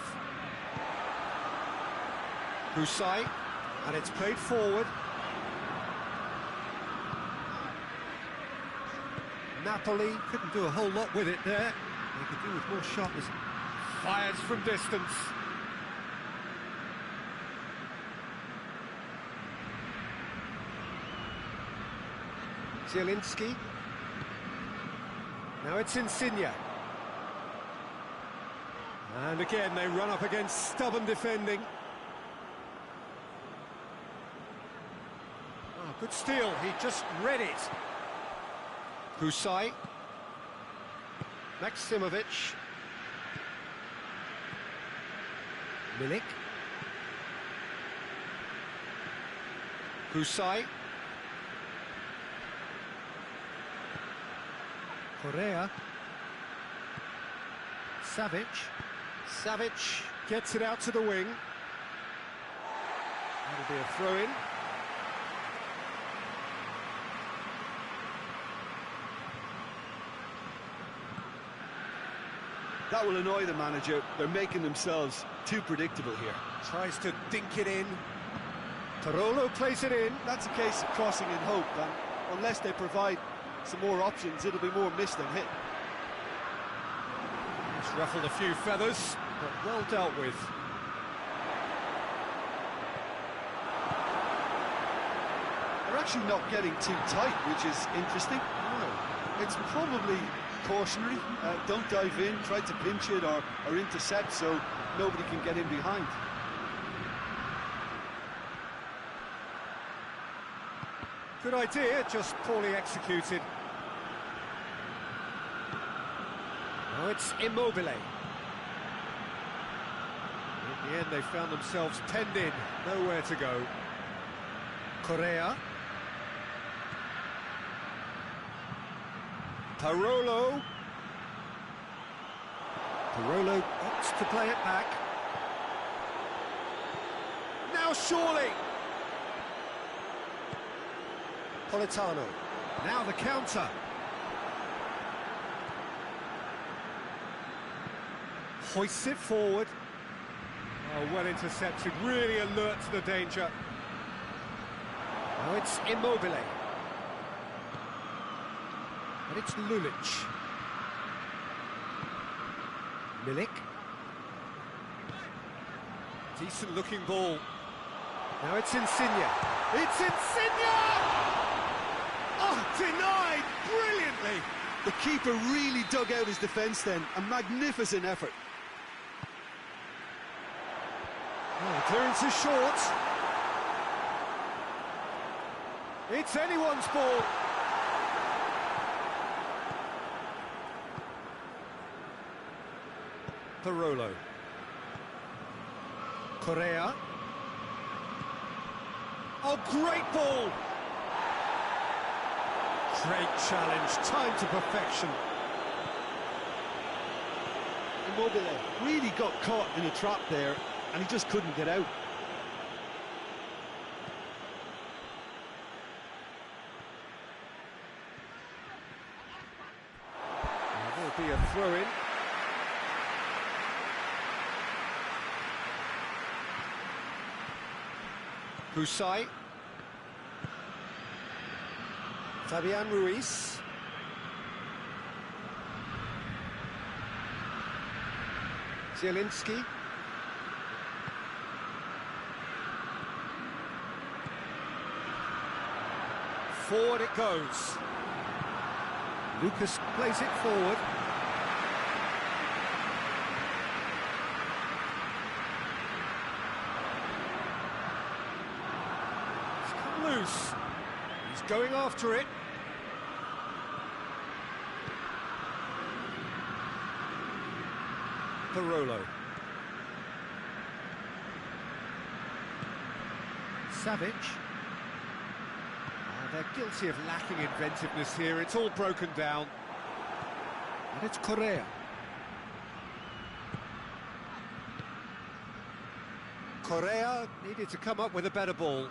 Kusai, and it's played forward. Napoli couldn't do a whole lot with it there. They could do with more sharpness. Fires from distance. Zielinski. Now it's Insigne. And again they run up against stubborn defending. Oh, good steal, he just read it. Kusai. Maximovic. Milik. Kusai. Correa. Savic. Savic gets it out to the wing. That'll be a throw-in. That will annoy the manager. They're making themselves too predictable here. Tries to dink it in. Tarolo plays it in. That's a case of crossing in hope, and unless they provide some more options, it'll be more miss than hit. It's ruffled a few feathers, but well dealt with. They're actually not getting too tight, which is interesting. No. It's probably cautionary. Don't dive in, try to pinch it or intercept so nobody can get in behind. Good idea, just poorly executed. Now it's Immobile. In the end, they found themselves penned in, nowhere to go. Correa. Parolo. Parolo opts to play it back. Now surely. Politano. Now the counter. Hoists it forward. Oh, well intercepted, really alert to the danger. Now it's Immobile. And it's Lulic. Milik. Decent looking ball. Now it's Insigne. It's Insigne! Oh, denied brilliantly. The keeper really dug out his defence then. A magnificent effort. Oh, clearance is short. It's anyone's ball. Parolo. Correa. Oh, great ball! Great challenge, time to perfection. Immobile really got caught in a trap there, and he just couldn't get out. There'll be a throw-in. Husai. Fabian Ruiz. Zielinski. Forward it goes. Lucas plays it forward. It's come loose. He's going after it. Barolo. Savic. They're guilty of lacking inventiveness here. It's all broken down. And it's Correa. Correa needed to come up with a better ball.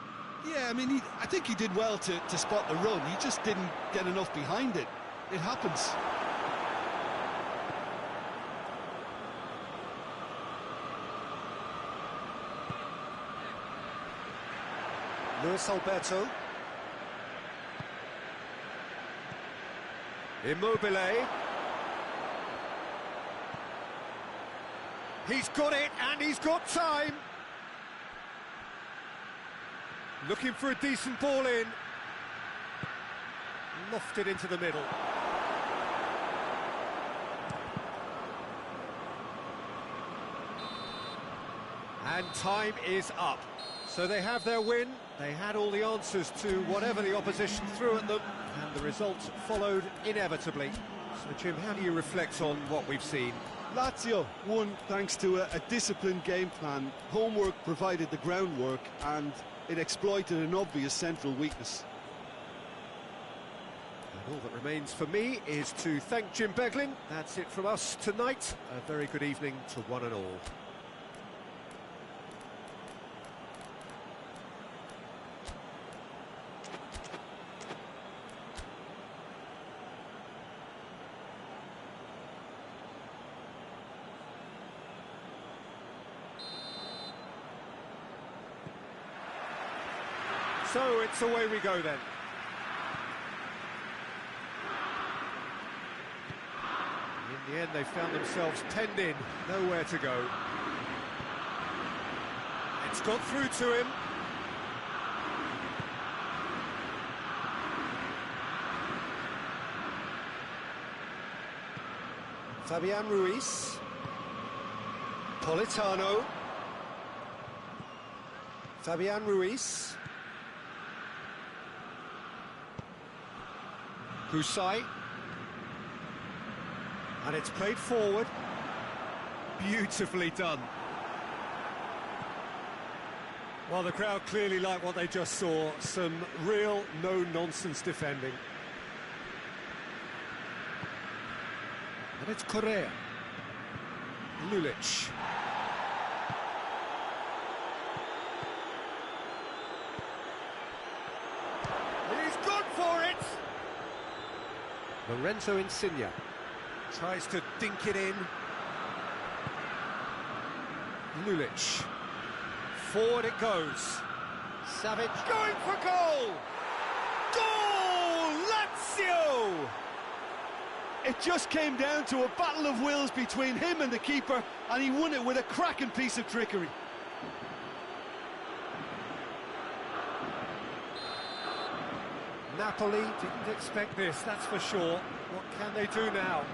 Yeah, I mean, I think he did well to spot the run. He just didn't get enough behind it. It happens. Luis Alberto. Immobile. He's got it, and he's got time. Looking for a decent ball in. Lofted into the middle. And time is up. So they have their win. They had all the answers to whatever the opposition threw at them, and the results followed inevitably. So, Jim, how do you reflect on what we've seen? Lazio won thanks to a disciplined game plan. Homework provided the groundwork, and it exploited an obvious central weakness. And all that remains for me is to thank Jim Beglin. That's it from us tonight. A very good evening to one and all. So it's away we go then. In the end, they found themselves penned in, nowhere to go. It's got through to him. Fabian Ruiz. Politano. Fabian Ruiz. Husai. And it's played forward. Beautifully done. Well, the crowd clearly like what they just saw. Some real no-nonsense defending. And it's Correa. Lulic. He's gone for it! Lorenzo Insigne tries to dink it in. Lulic. Forward it goes. Savic going for goal! Goal! Lazio! It just came down to a battle of wills between him and the keeper, and he won it with a cracking piece of trickery. Napoli didn't expect this, that's for sure. What can they do now?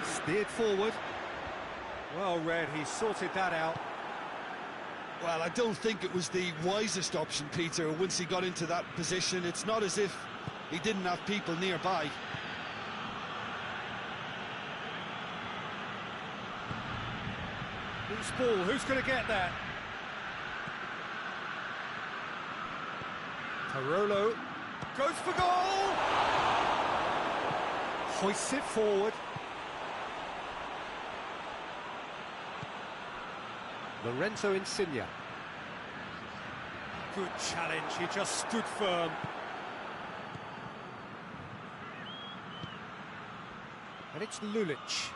Steered forward. Well read, he sorted that out. Well, I don't think it was the wisest option, Peter, once he got into that position. It's not as if he didn't have people nearby. Loose ball, who's going to get that? Barolo goes for goal! Hoists it forward. Lorenzo Insigne. Good challenge, he just stood firm. And it's Lulic.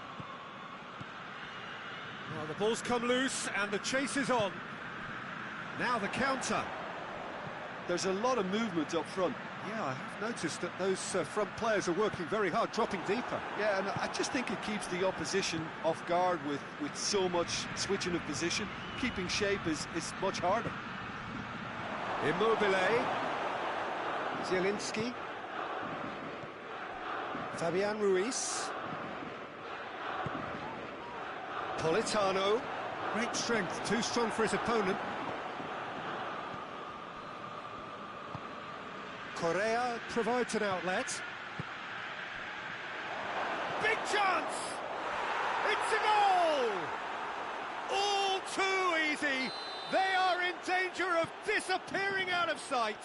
Well, The ball's come loose and the chase is on. Now the counter. There's a lot of movement up front. Yeah, I have noticed that those front players are working very hard, dropping deeper. Yeah, and I just think it keeps the opposition off guard with so much switching of position. Keeping shape is much harder. Immobile. Zielinski. Fabian Ruiz. Politano. Great strength, too strong for his opponent. Correa provides an outlet. Big chance! It's a goal! All too easy. They are in danger of disappearing out of sight.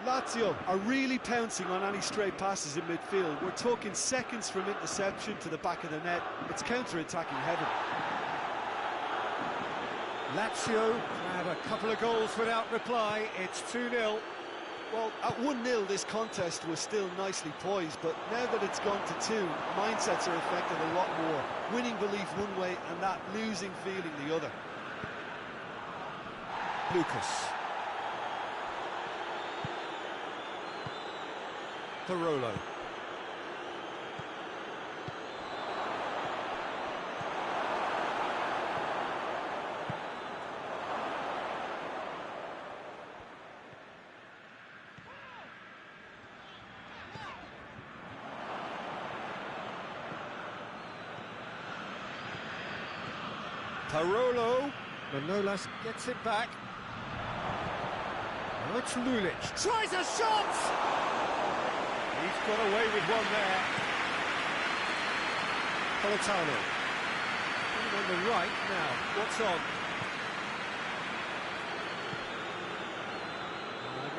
Lazio are really pouncing on any stray passes in midfield. We're talking seconds from interception to the back of the net. It's counter-attacking heaven. Lazio had a couple of goals without reply. It's 2-0. Well, at 1-0 this contest was still nicely poised, but now that it's gone to 2, mindsets are affected a lot more. Winning belief one way and that losing feeling the other. Lucas. Parolo. Parolo. Manolas gets it back. Now it's Lulic. Tries a shot! He's got away with one there. Politano. On the right now. What's on?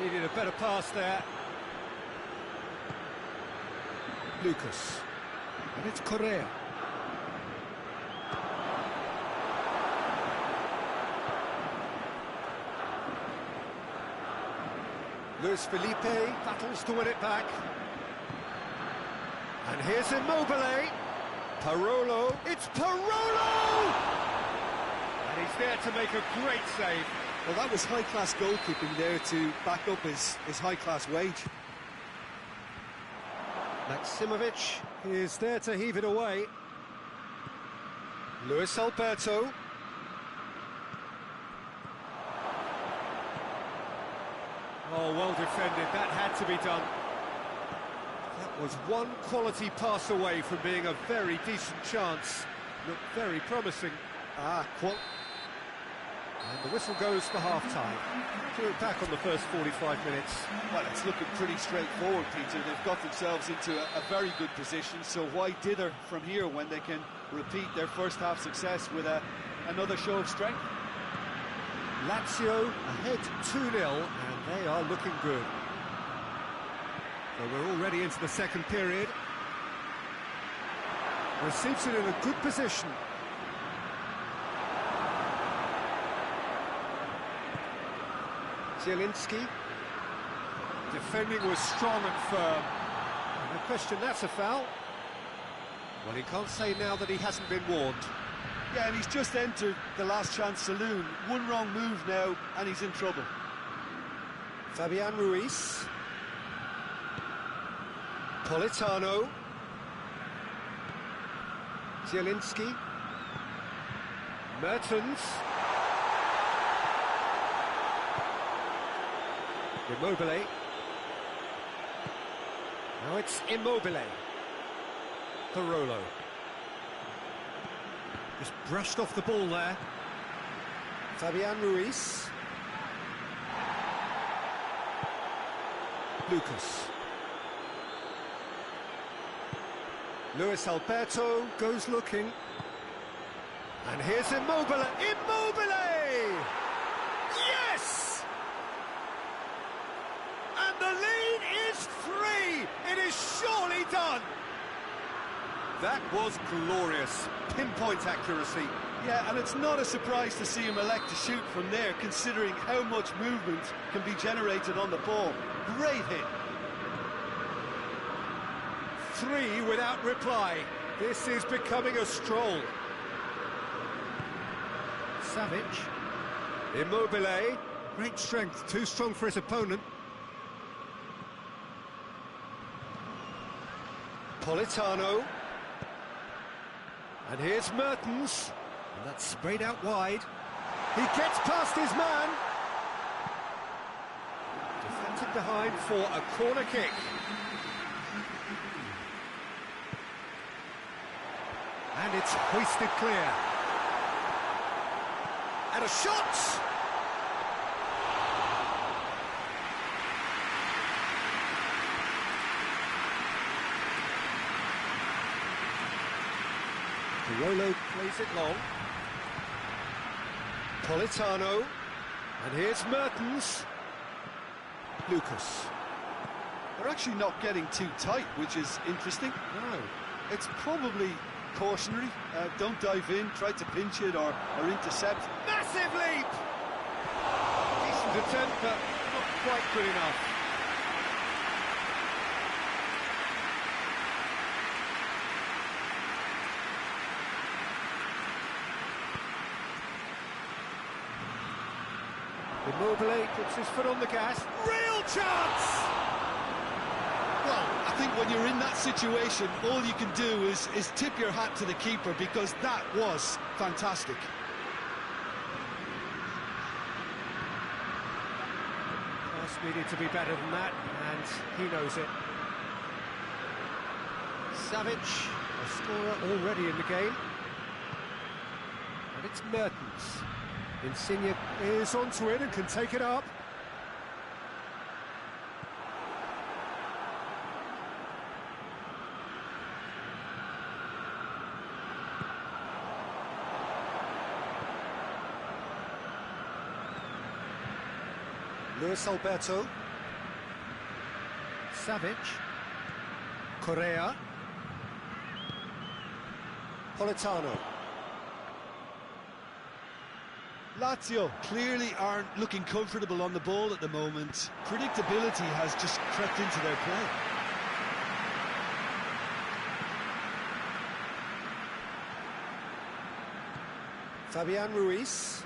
Needed a better pass there. Lucas. And it's Correa. Luis Felipe battles to win it back. And here's Immobile. Parolo. It's Parolo! And he's there to make a great save. Well, that was high-class goalkeeping there to back up his high-class wage. Maximovic is there to heave it away. Luis Alberto. Oh, well defended. That had to be done. That was one quality pass away from being a very decent chance. Looked very promising. And the whistle goes for half-time. Threw it back on the first 45 minutes. Well, it's looking pretty straightforward, Peter. They've got themselves into a very good position, so why dither from here when they can repeat their first-half success with another show of strength? Lazio ahead 2-0, and they are looking good. So we're already into the second period. Receives it in a good position. Zielinski. Defending was strong and firm. No question, that's a foul. Well, he can't say now that he hasn't been warned. Yeah, and he's just entered the last chance saloon. One wrong move now, and he's in trouble. Fabian Ruiz. Politano. Zielinski. Mertens. Immobile. Now it's Immobile. Parolo. Just brushed off the ball there. Fabian Ruiz. Lucas. Luis Alberto goes looking. And here's Immobile. Immobile! Yes! And the lead is 3! It is surely done! That was glorious. Pinpoint accuracy. Yeah, and it's not a surprise to see him elect to shoot from there, considering how much movement can be generated on the ball. Great hit. 3 without reply. This is becoming a stroll. Savic. Immobile. Great strength, too strong for his opponent. Politano. And here's Mertens. And that's sprayed out wide. He gets past his man. Defended behind for a corner kick. And it's hoisted clear. And a shot! Pirolo plays it long. Politano. And here's Mertens. Lucas. They're actually not getting too tight, which is interesting. No. It's probably cautionary. Don't dive in, try to pinch it or intercept. Massive leap! Decent attempt, but not quite good enough. Immobile puts his foot on the gas. Real chance! Well, I think when you're in that situation, all you can do is tip your hat to the keeper, because that was fantastic. Pass needed to be better than that, and he knows it. Savic, a scorer already in the game. And it's Mertens. Insigne is onto it and can take it up. Luis Alberto. Savic. Correa. Politano. Lazio clearly aren't looking comfortable on the ball at the moment. Predictability has just crept into their play. Fabian Ruiz.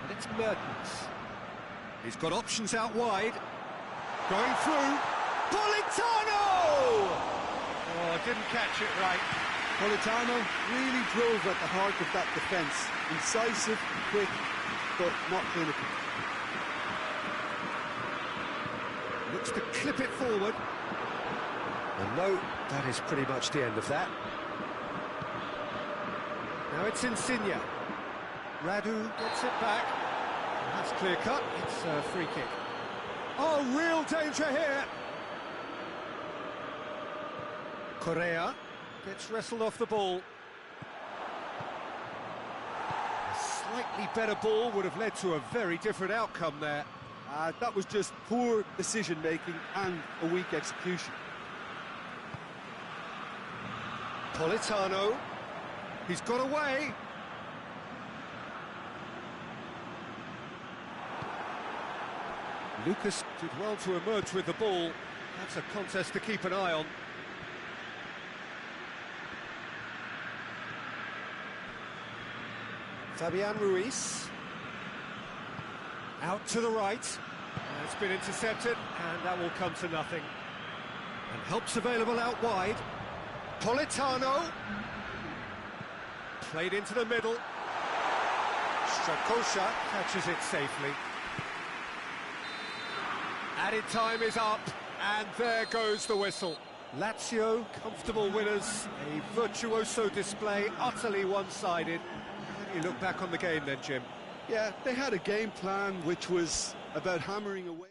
And it's Mertens. He's got options out wide. Going through. Politano! Oh, didn't catch it right. Politano really drove at the heart of that defence. Incisive, quick, but not clinical. Looks to clip it forward. And no, that is pretty much the end of that. Now it's Insigne. Radu gets it back. That's clear cut. It's a free kick. Oh, real danger here. Correa gets wrestled off the ball. A slightly better ball would have led to a very different outcome there. That was just poor decision-making and a weak execution. Politano. He's got away. Lucas did well to emerge with the ball. That's a contest to keep an eye on. Fabian Ruiz. Out to the right. It's been intercepted, and that will come to nothing. And help's available out wide. Politano. Played into the middle. Strakosha catches it safely. Added time is up, and there goes the whistle. Lazio, comfortable winners, a virtuoso display, utterly one-sided. How do you look back on the game then, Jim? Yeah, they had a game plan which was about hammering away.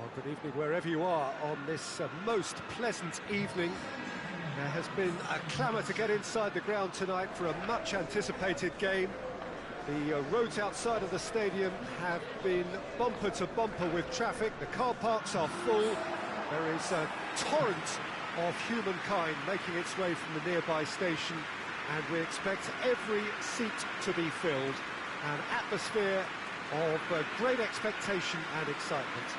Well, good evening wherever you are on this most pleasant evening. There has been a clamour to get inside the ground tonight for a much-anticipated game. The roads outside of the stadium have been bumper to bumper with traffic. The car parks are full. There is a torrent of humankind making its way from the nearby station, and we expect every seat to be filled. An atmosphere of great expectation and excitement.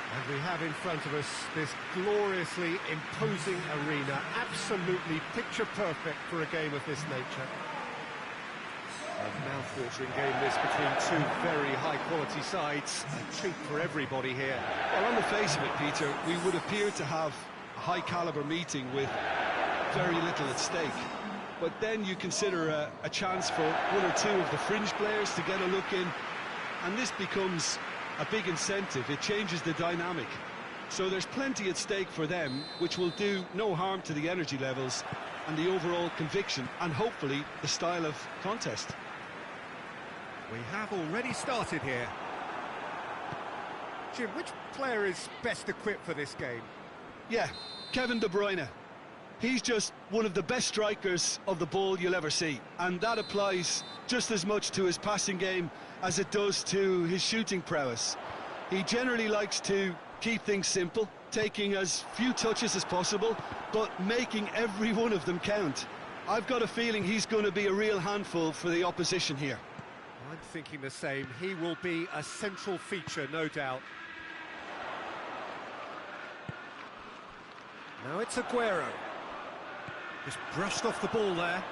And we have in front of us this gloriously imposing arena, absolutely picture-perfect for a game of this nature. A mouth-watering game this between two very high-quality sides. A treat for everybody here. Well, on the face of it, Peter, we would appear to have a high-caliber meeting with very little at stake. But then you consider a chance for one or two of the fringe players to get a look in, and this becomes a big incentive. It changes the dynamic. So there's plenty at stake for them, which will do no harm to the energy levels and the overall conviction, and hopefully the style of contest. We have already started here. Jim, which player is best equipped for this game? Yeah, Kevin De Bruyne. He's just one of the best strikers of the ball you'll ever see, and that applies just as much to his passing game as it does to his shooting prowess. He generally likes to keep things simple, taking as few touches as possible, but making every one of them count. I've got a feeling he's going to be a real handful for the opposition here. I'm thinking the same. He will be a central feature, no doubt. Now it's Aguero. Just brushed off the ball there.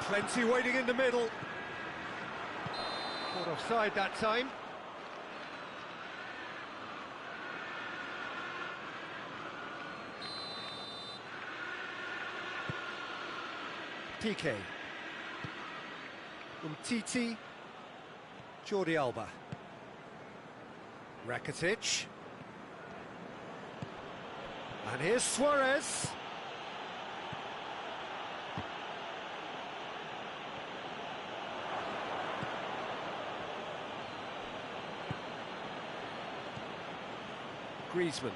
Plenty waiting in the middle. Caught offside that time. Piqué. Umtiti. Jordi Alba. Rakitic. And here's Suarez. Griezmann.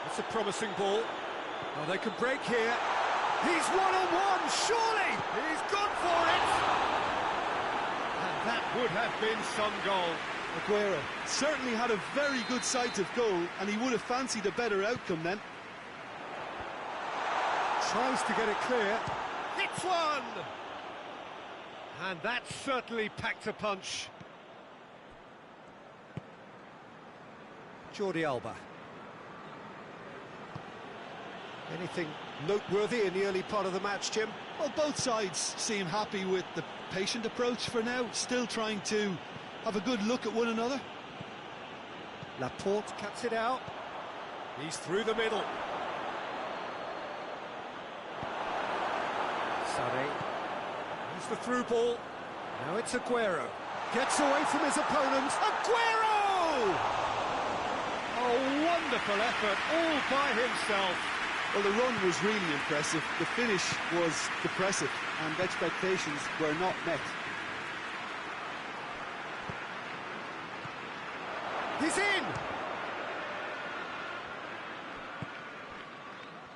That's a promising ball. Oh, they can break here. He's one-on-one, surely! He's gone for it! And that would have been some goal. Aguero certainly had a very good sight of goal, and he would have fancied a better outcome then. Tries to get it clear. Hits one! And that certainly packed a punch. Jordi Alba. Anything noteworthy in the early part of the match, Jim? Well, both sides seem happy with the patient approach for now, still trying to have a good look at one another. Laporte cuts it out. He's through the middle. Sané. Here's the through ball. Now it's Aguero. Gets away from his opponent. Aguero! Oh, wonderful effort, all by himself. Well, the run was really impressive. The finish was depressive, and expectations were not met. He's in!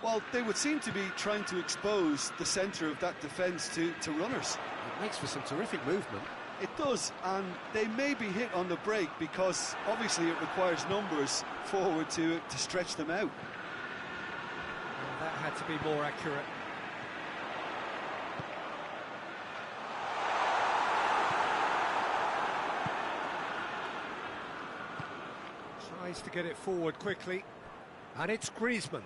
Well, they would seem to be trying to expose the centre of that defence to runners. It makes for some terrific movement. It does, and they may be hit on the break because obviously it requires numbers forward to stretch them out. And that had to be more accurate. Tries to get it forward quickly, and it's Griezmann.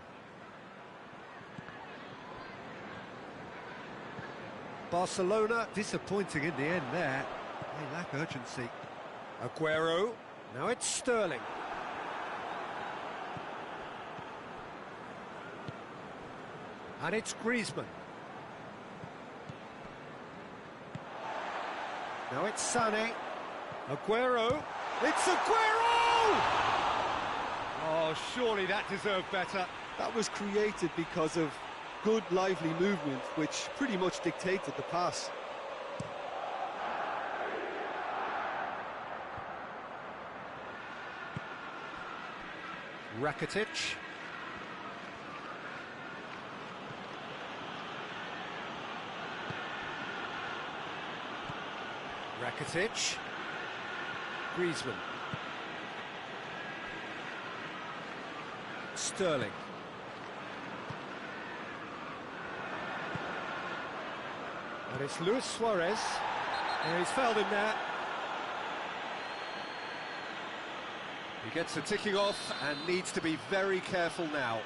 Barcelona disappointing in the end there. They lack urgency. Aguero. Now it's Sterling. And it's Griezmann. Now it's Sané. Aguero. It's Aguero! Oh, surely that deserved better. That was created because of good, lively movement, which pretty much dictated the pass. Rakitic. Rakitic. Griezmann. Sterling. And it's Luis Suarez. And he's fouled him there. He gets the ticking off and needs to be very careful now.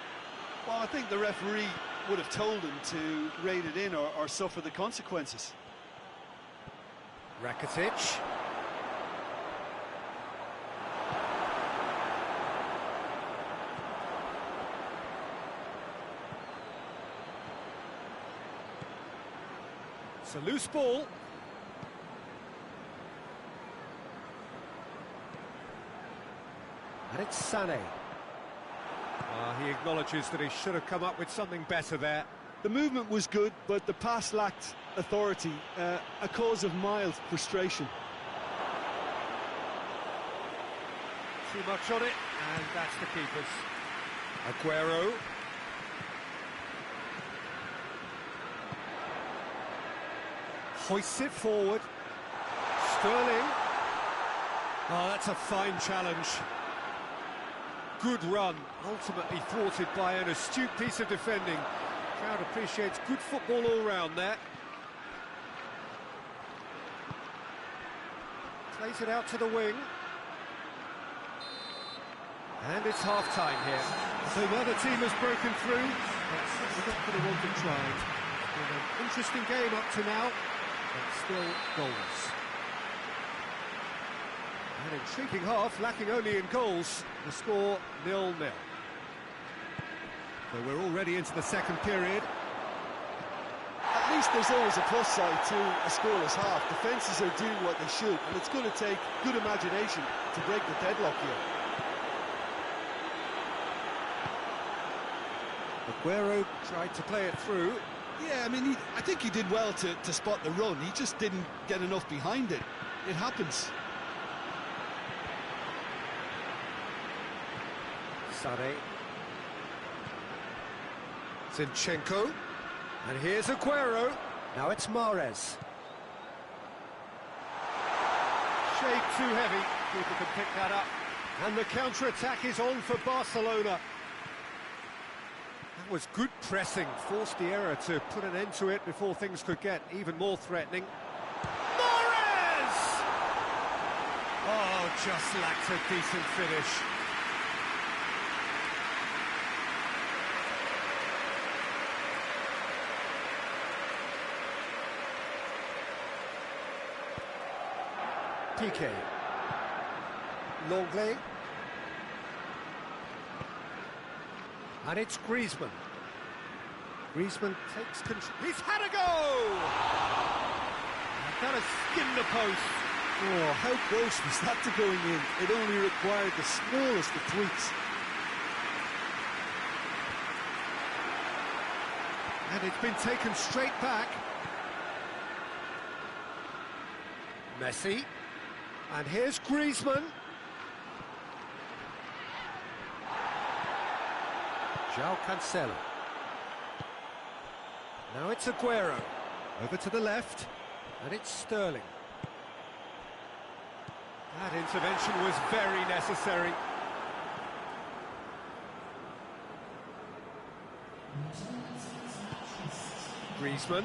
Well, I think the referee would have told him to rein it in or suffer the consequences. Rakitic. It's a loose ball. And it's Sané. He acknowledges that he should have come up with something better there. The movement was good, but the pass lacked authority, a cause of mild frustration. Too much on it, and that's the keeper's. Aguero. Hoists it forward. Sterling. Oh, that's a fine challenge. Good run, ultimately thwarted by an astute piece of defending. Crowd appreciates good football all round there. Plays it out to the wing. And it's half-time here. So the other team has broken through. But certainly not going to want to try. It's been an interesting game up to now, but still goals. An intriguing half, lacking only in goals. The score 0-0. So we're already into the second period. At least there's always a plus side to a scoreless half. Defences are doing what they should, and it's going to take good imagination to break the deadlock here. Aguero tried to play it through. Yeah, I mean, I think he did well to spot the run. He just didn't get enough behind it. It happens. Sane. Zinchenko. And here's Aguero. Now it's Mahrez. Shade too heavy. Keeper can pick that up. And the counter-attack is on for Barcelona. That was good pressing. Forced the error to put an end to it before things could get even more threatening. Mahrez! Oh, just lacked a decent finish. Piqué. Longley. And it's Griezmann. Griezmann takes control. He's had a go! And that has skinned the post. Oh, how close was that to going in? It only required the smallest of tweaks. And it's been taken straight back. Messi. And here's Griezmann. João Cancelo. Now it's Aguero. Over to the left. And it's Sterling. That intervention was very necessary. Griezmann.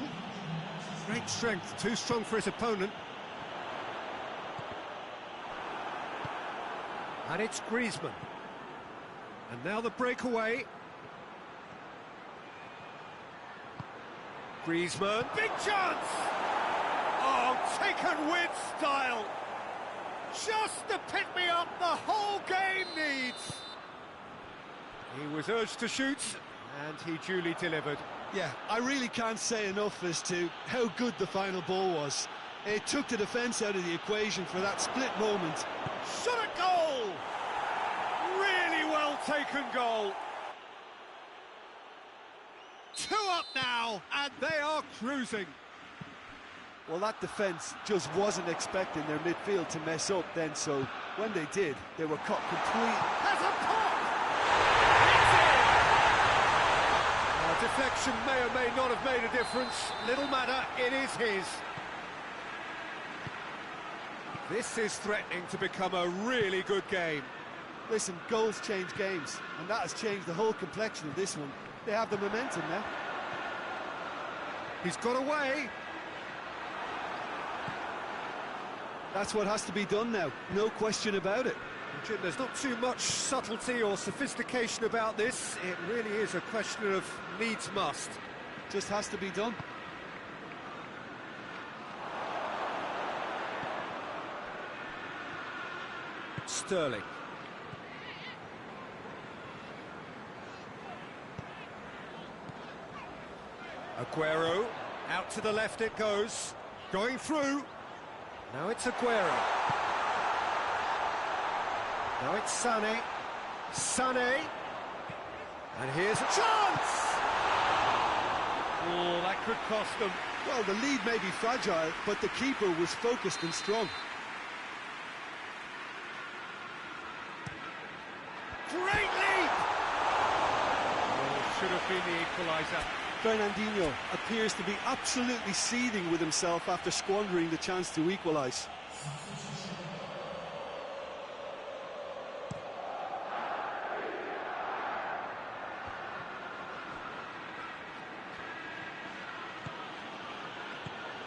Great strength, too strong for his opponent. And it's Griezmann. And now the breakaway. Griezmann, big chance! Oh, taken with style! Just the pick-me-up the whole game needs! He was urged to shoot, and he duly delivered. Yeah, I really can't say enough as to how good the final ball was. It took the defence out of the equation for that split moment. Shot a goal! Really well taken goal. 2 up now, and they are cruising. Well, that defence just wasn't expecting their midfield to mess up then, so when they did, they were caught complete. Has a pop! It's in! Deflection may or may not have made a difference. Little matter, it is his. This is threatening to become a really good game. Listen, goals change games, and that has changed the whole complexion of this one. They have the momentum now. He's got away. That's what has to be done now, no question about it. Jim, there's not too much subtlety or sophistication about this. It really is a question of needs must. Just has to be done. Sterling. Aguero, out to the left it goes, going through. Now it's Aguero. Now it's Sane. Sane. And here's a chance! Oh, that could cost them. Well, the lead may be fragile, but the keeper was focused and strong. Great leap! Oh, should have been the equaliser. Fernandinho appears to be absolutely seething with himself after squandering the chance to equalise.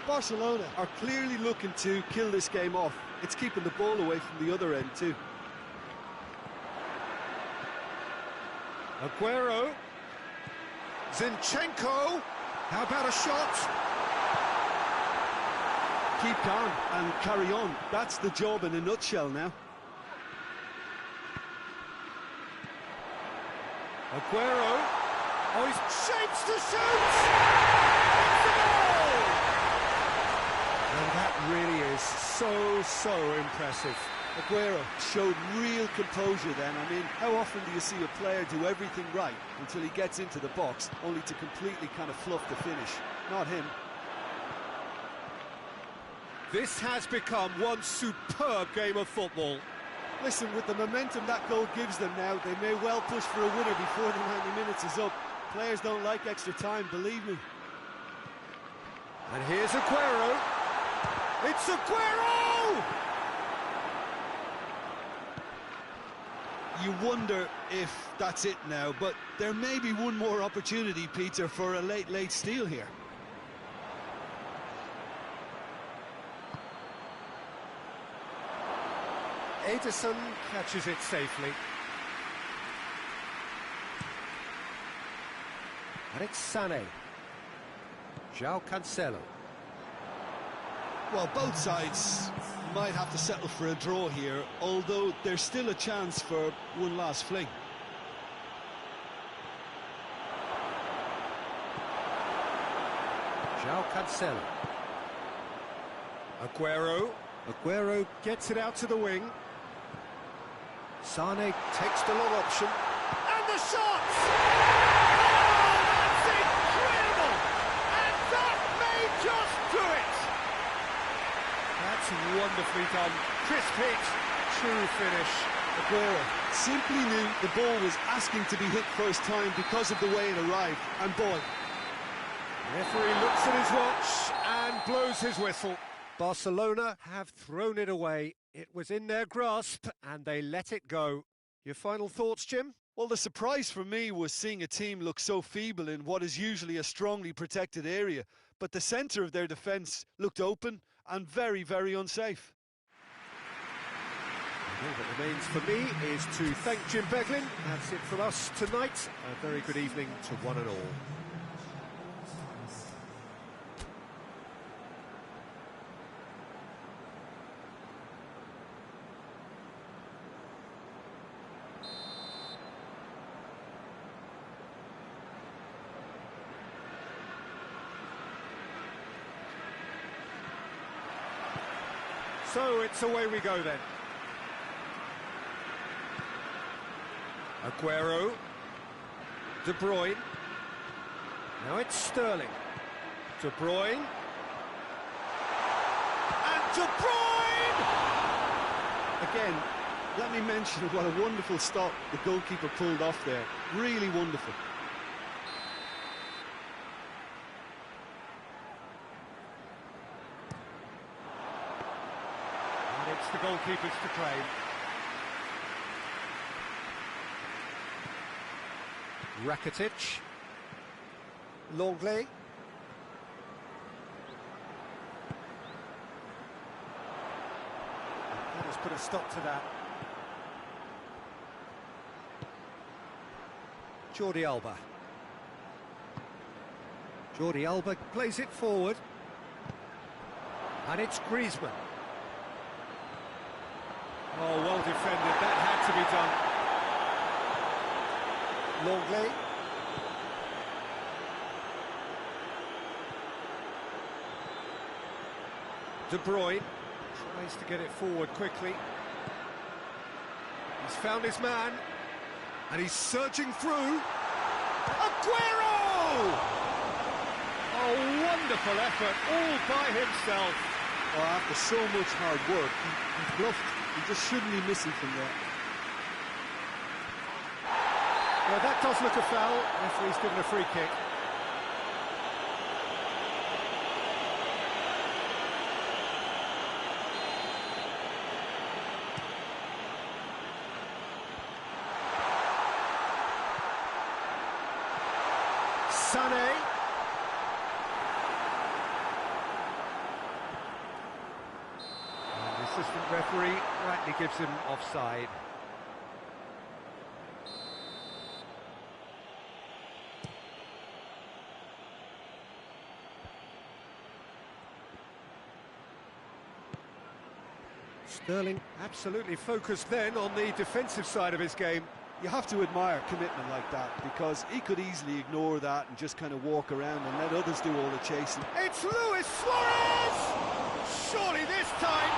Barcelona are clearly looking to kill this game off. It's keeping the ball away from the other end too. Aguero. Zinchenko. How about a shot? Keep calm and carry on. That's the job in a nutshell now. Aguero. Oh, he's shapes to shoot! It's a goal! And that really is so impressive. Aguero showed real composure then. I mean, how often do you see a player do everything right until he gets into the box, only to completely kind of fluff the finish? Not him. This has become one superb game of football. Listen, with the momentum that goal gives them now, they may well push for a winner before the 90 minutes is up. Players don't like extra time, believe me. And here's Aguero. It's Aguero! You wonder if that's it now, but there may be one more opportunity, Peter, for a late steal here. Ederson catches it safely. And it's Sané. João Cancelo. Well, both sides might have to settle for a draw here, although there's still a chance for one last fling. João Cancelo. Aguero. Aguero gets it out to the wing. Sané takes the long option. And the shot! Oh, that's incredible! And that may just do it! That's wonderfully done. Crisp hit, true finish. Aguero simply knew the ball was asking to be hit first time because of the way it arrived. And boy, the referee looks at his watch and blows his whistle. Barcelona have thrown it away. It was in their grasp and they let it go. Your final thoughts, Jim? Well, the surprise for me was seeing a team look so feeble in what is usually a strongly protected area, but the centre of their defence looked open and very unsafe. All that remains for me is to thank Jim Beglin. That's it from us tonight. A very good evening to one and all. So it's away we go then. Aguero. De Bruyne. Now it's Sterling. De Bruyne. And De Bruyne! Again, let me mention what a wonderful stop the goalkeeper pulled off there. Really wonderful. It's the goalkeepers to claim. Rakitic. Longley. That has put a stop to that. Jordi Alba. Jordi Alba plays it forward. And it's Griezmann. Oh, well defended. That had to be done. Longley. De Bruyne tries to get it forward quickly. He's found his man. And he's surging through. Aguero! Oh, wonderful effort, all by himself. Well, after so much hard work, he bluffed. He just shouldn't be missing from there. Well, that does look a foul. Referee's given a free kick. Sané. And the assistant referee rightly gives him offside. Sterling absolutely focused then on the defensive side of his game. You have to admire commitment like that, because he could easily ignore that and just kind of walk around and let others do all the chasing. It's Luis Suarez! Surely this time!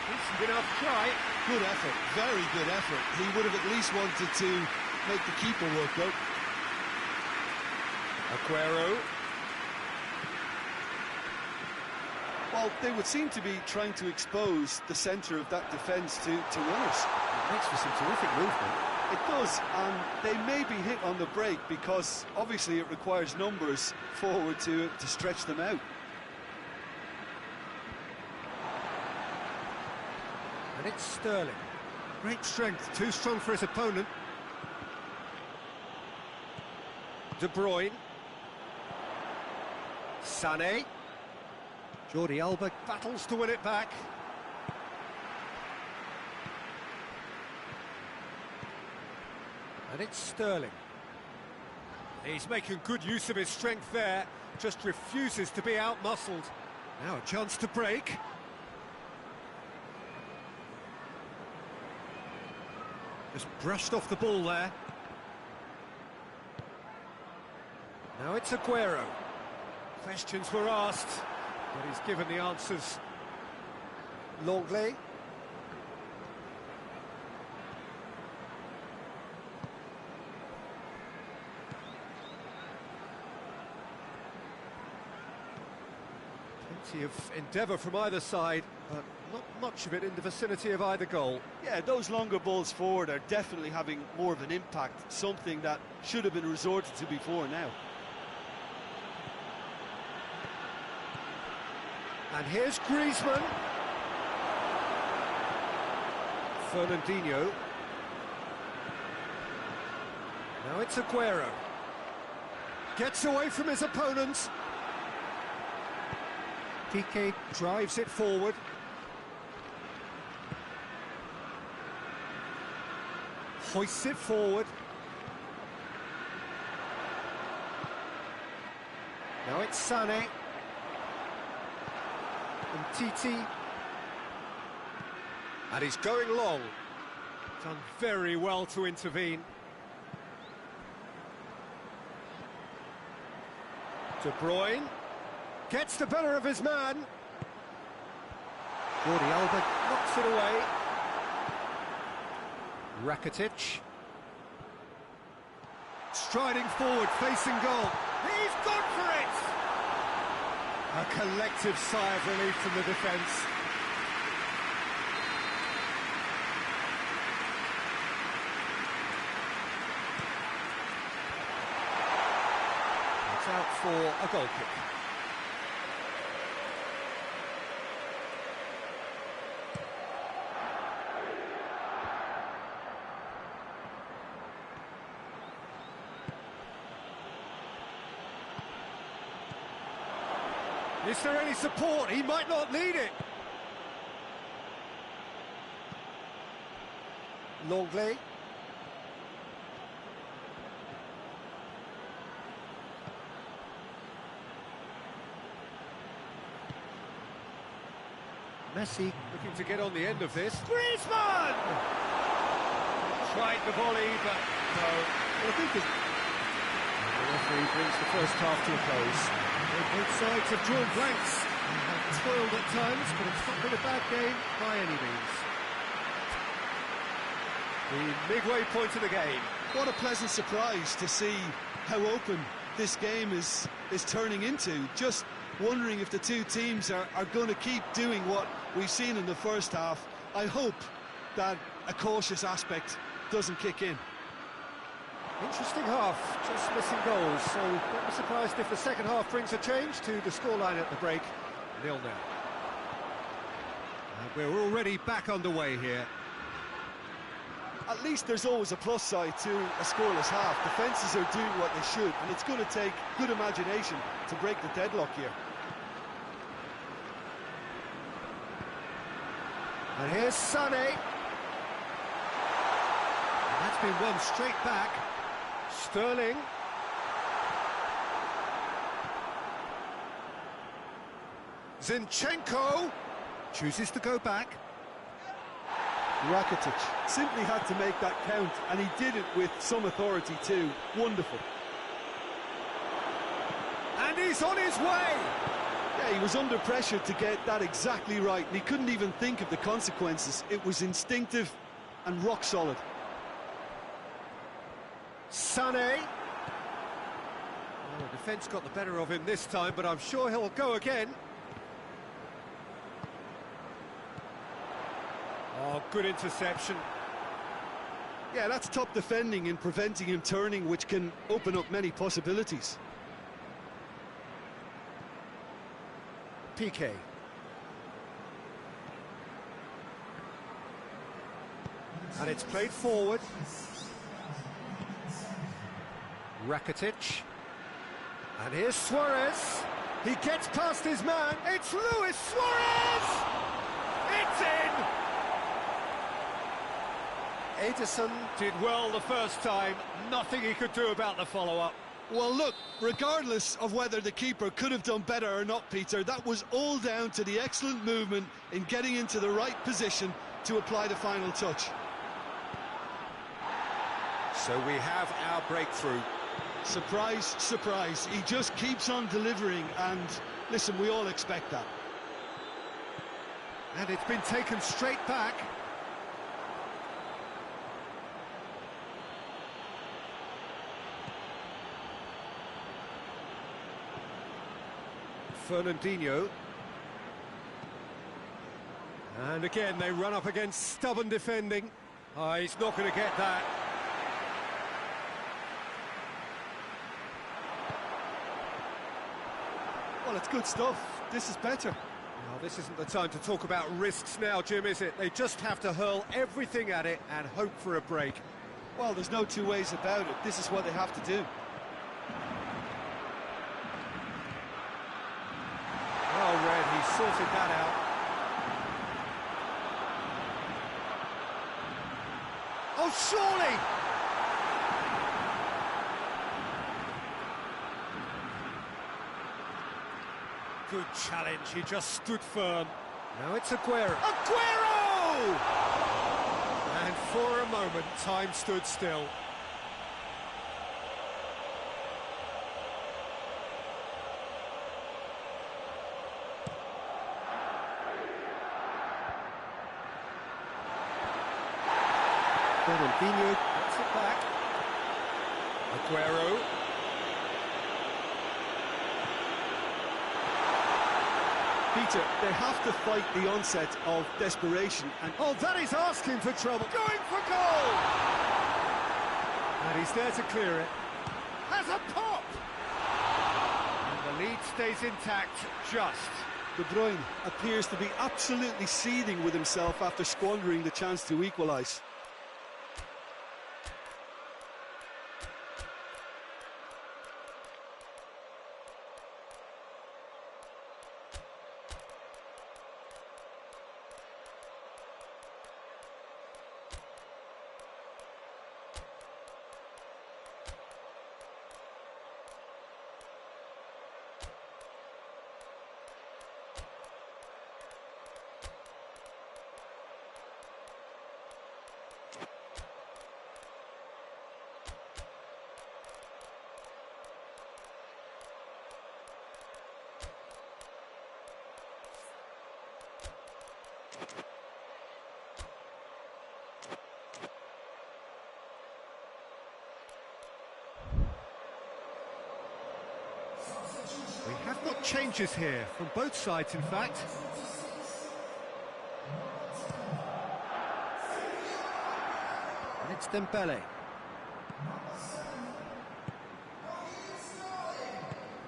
Decent enough try. Good effort, very good effort. He would have at least wanted to make the keeper work though. Aguero. Well, they would seem to be trying to expose the centre of that defence to runners. It makes for some terrific movement. It does, and they may be hit on the break because obviously it requires numbers forward to stretch them out. And it's Sterling. Great strength, too strong for his opponent. De Bruyne. Sané. Jordi Alba battles to win it back. And it's Sterling. He's making good use of his strength there, just refuses to be out-muscled. Now a chance to break. Just brushed off the ball there. Now it's Aguero. Questions were asked, but he's given the answers. Longley. Plenty of endeavour from either side, but not much of it in the vicinity of either goal. Yeah, those longer balls forward are definitely having more of an impact, something that should have been resorted to before now. And here's Griezmann. Fernandinho. Now it's Aguero. Gets away from his opponents. Piqué drives it forward. Hoists it forward. Now it's Sané. And Titi. And he's going long. Done very well to intervene. De Bruyne. Gets the better of his man. Jordi Alba knocks it away. Rakitic. Striding forward, facing goal. He's gone for it! A collective sigh of relief from the defence. It's out for a goal kick. Is there any support? He might not need it. Longley. Messi looking to get on the end of this. Griezmann! Tried the volley, but no. Well, I think the referee brings the first half to a close. Both sides have drawn blanks and have toiled at times, but it's not been a bad game by any means. The midway point of the game. What a pleasant surprise to see how open this game is turning into. Just wondering if the two teams are going to keep doing what we've seen in the first half. I hope that a cautious aspect doesn't kick in. Interesting half, just missing goals, so don't be surprised if the second half brings a change to the scoreline at the break. 0-0. And we're already back underway here. At least there's always a plus side to a scoreless half. Defences are doing what they should, and it's going to take good imagination to break the deadlock here. And here's Sané. And that's been won straight back. Sterling. Zinchenko. Chooses to go back. Rakitic simply had to make that count, and he did it with some authority too. Wonderful. And he's on his way! Yeah, he was under pressure to get that exactly right, and he couldn't even think of the consequences. It was instinctive and rock solid. Sané. Well, the defence got the better of him this time, but I'm sure he'll go again. Oh, good interception. Yeah, that's top defending in preventing him turning, which can open up many possibilities. Piqué. And it's played forward. Rakitic. And here's Suarez. He gets past his man. It's Luis Suarez! It's in! Ederson did well the first time. Nothing he could do about the follow-up. Well, look, regardless of whether the keeper could have done better or not, Peter, that was all down to the excellent movement in getting into the right position to apply the final touch. So we have our breakthrough. Surprise, surprise. He just keeps on delivering, and listen, we all expect that. And it's been taken straight back. Fernandinho. And again, they run up against stubborn defending. Oh, he's not going to get that. Well, it's good stuff. This is better. Now, this isn't the time to talk about risks now, Jim, is it? They just have to hurl everything at it and hope for a break. Well, there's no two ways about it. This is what they have to do. Well read, he sorted that out. Oh, surely! Good challenge, he just stood firm. Now it's Aguero. Aguero! And for a moment, time stood still. Fernandinho gets it back. Aguero. Peter, they have to fight the onset of desperation, and oh, that is asking for trouble. Going for goal! And he's there to clear it. Has a pop! And the lead stays intact, just. De Bruyne appears to be absolutely seething with himself after squandering the chance to equalise. We have got changes here, from both sides in fact. And it's Dembele.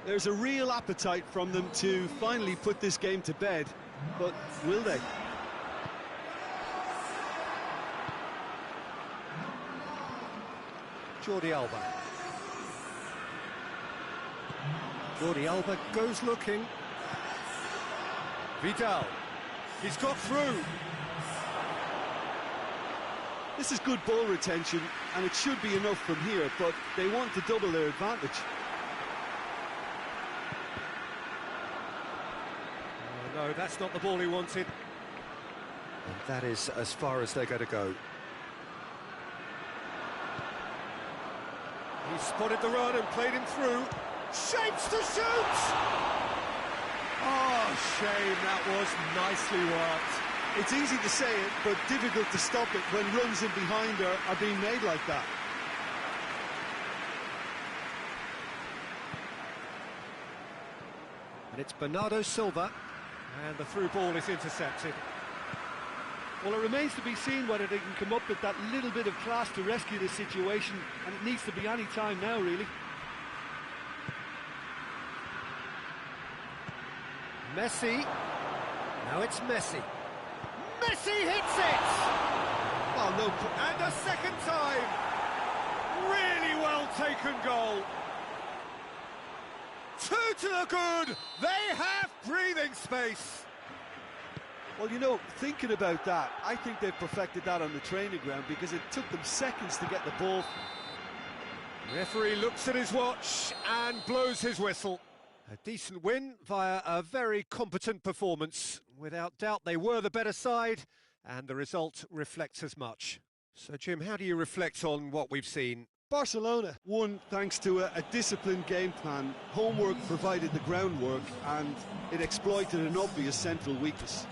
There's a real appetite from them to finally put this game to bed, but will they? Jordi Alba. Jordi Alba goes looking. Vidal. He's got through. This is good ball retention, and it should be enough from here, but they want to double their advantage. Oh, no, that's not the ball he wanted. And that is as far as they're going to go. He spotted the run and played him through. Shapes to shoot! Oh, shame, that was nicely worked. It's easy to say it, but difficult to stop it when runs in behind her are being made like that. And it's Bernardo Silva, and the through ball is intercepted. Well, it remains to be seen whether they can come up with that little bit of class to rescue this situation, and it needs to be any time now, really. Messi. Now it's Messi. Messi hits it! Oh, no. And a second time! Really well taken goal. 2 to the good! They have breathing space! Well, you know, thinking about that, I think they've perfected that on the training ground because it took them seconds to get the ball. Referee looks at his watch and blows his whistle. A decent win via a very competent performance. Without doubt, they were the better side, and the result reflects as much. So, Jim, how do you reflect on what we've seen? Barcelona won thanks to a disciplined game plan. Homework provided the groundwork, and it exploited an obvious central weakness.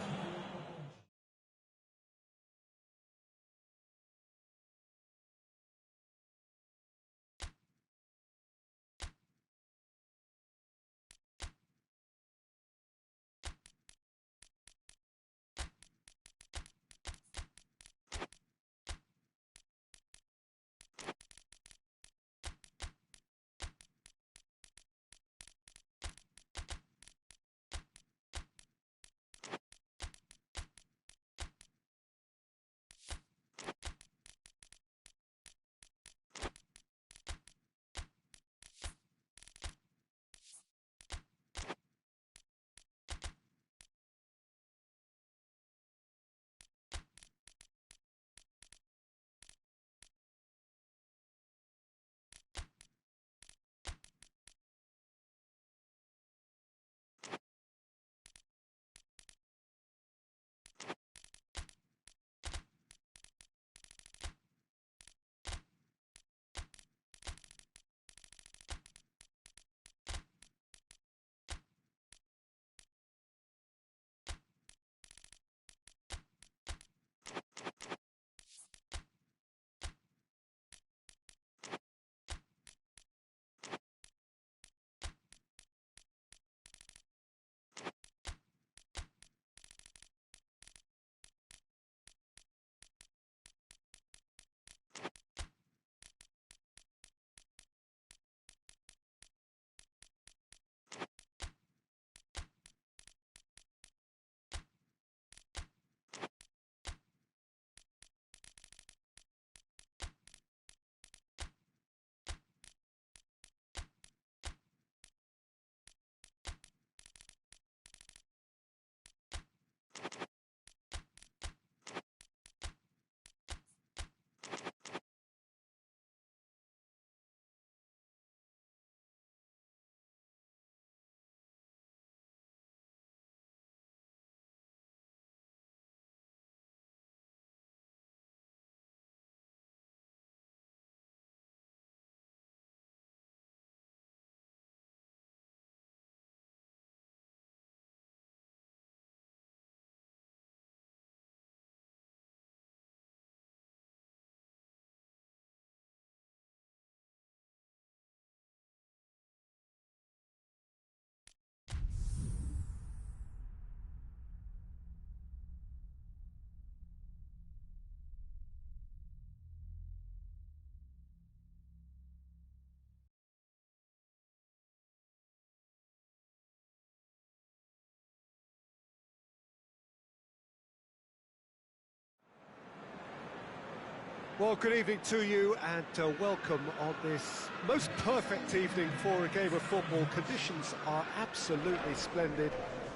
Well, good evening to you, and welcome on this most perfect evening for a game of football. Conditions are absolutely splendid,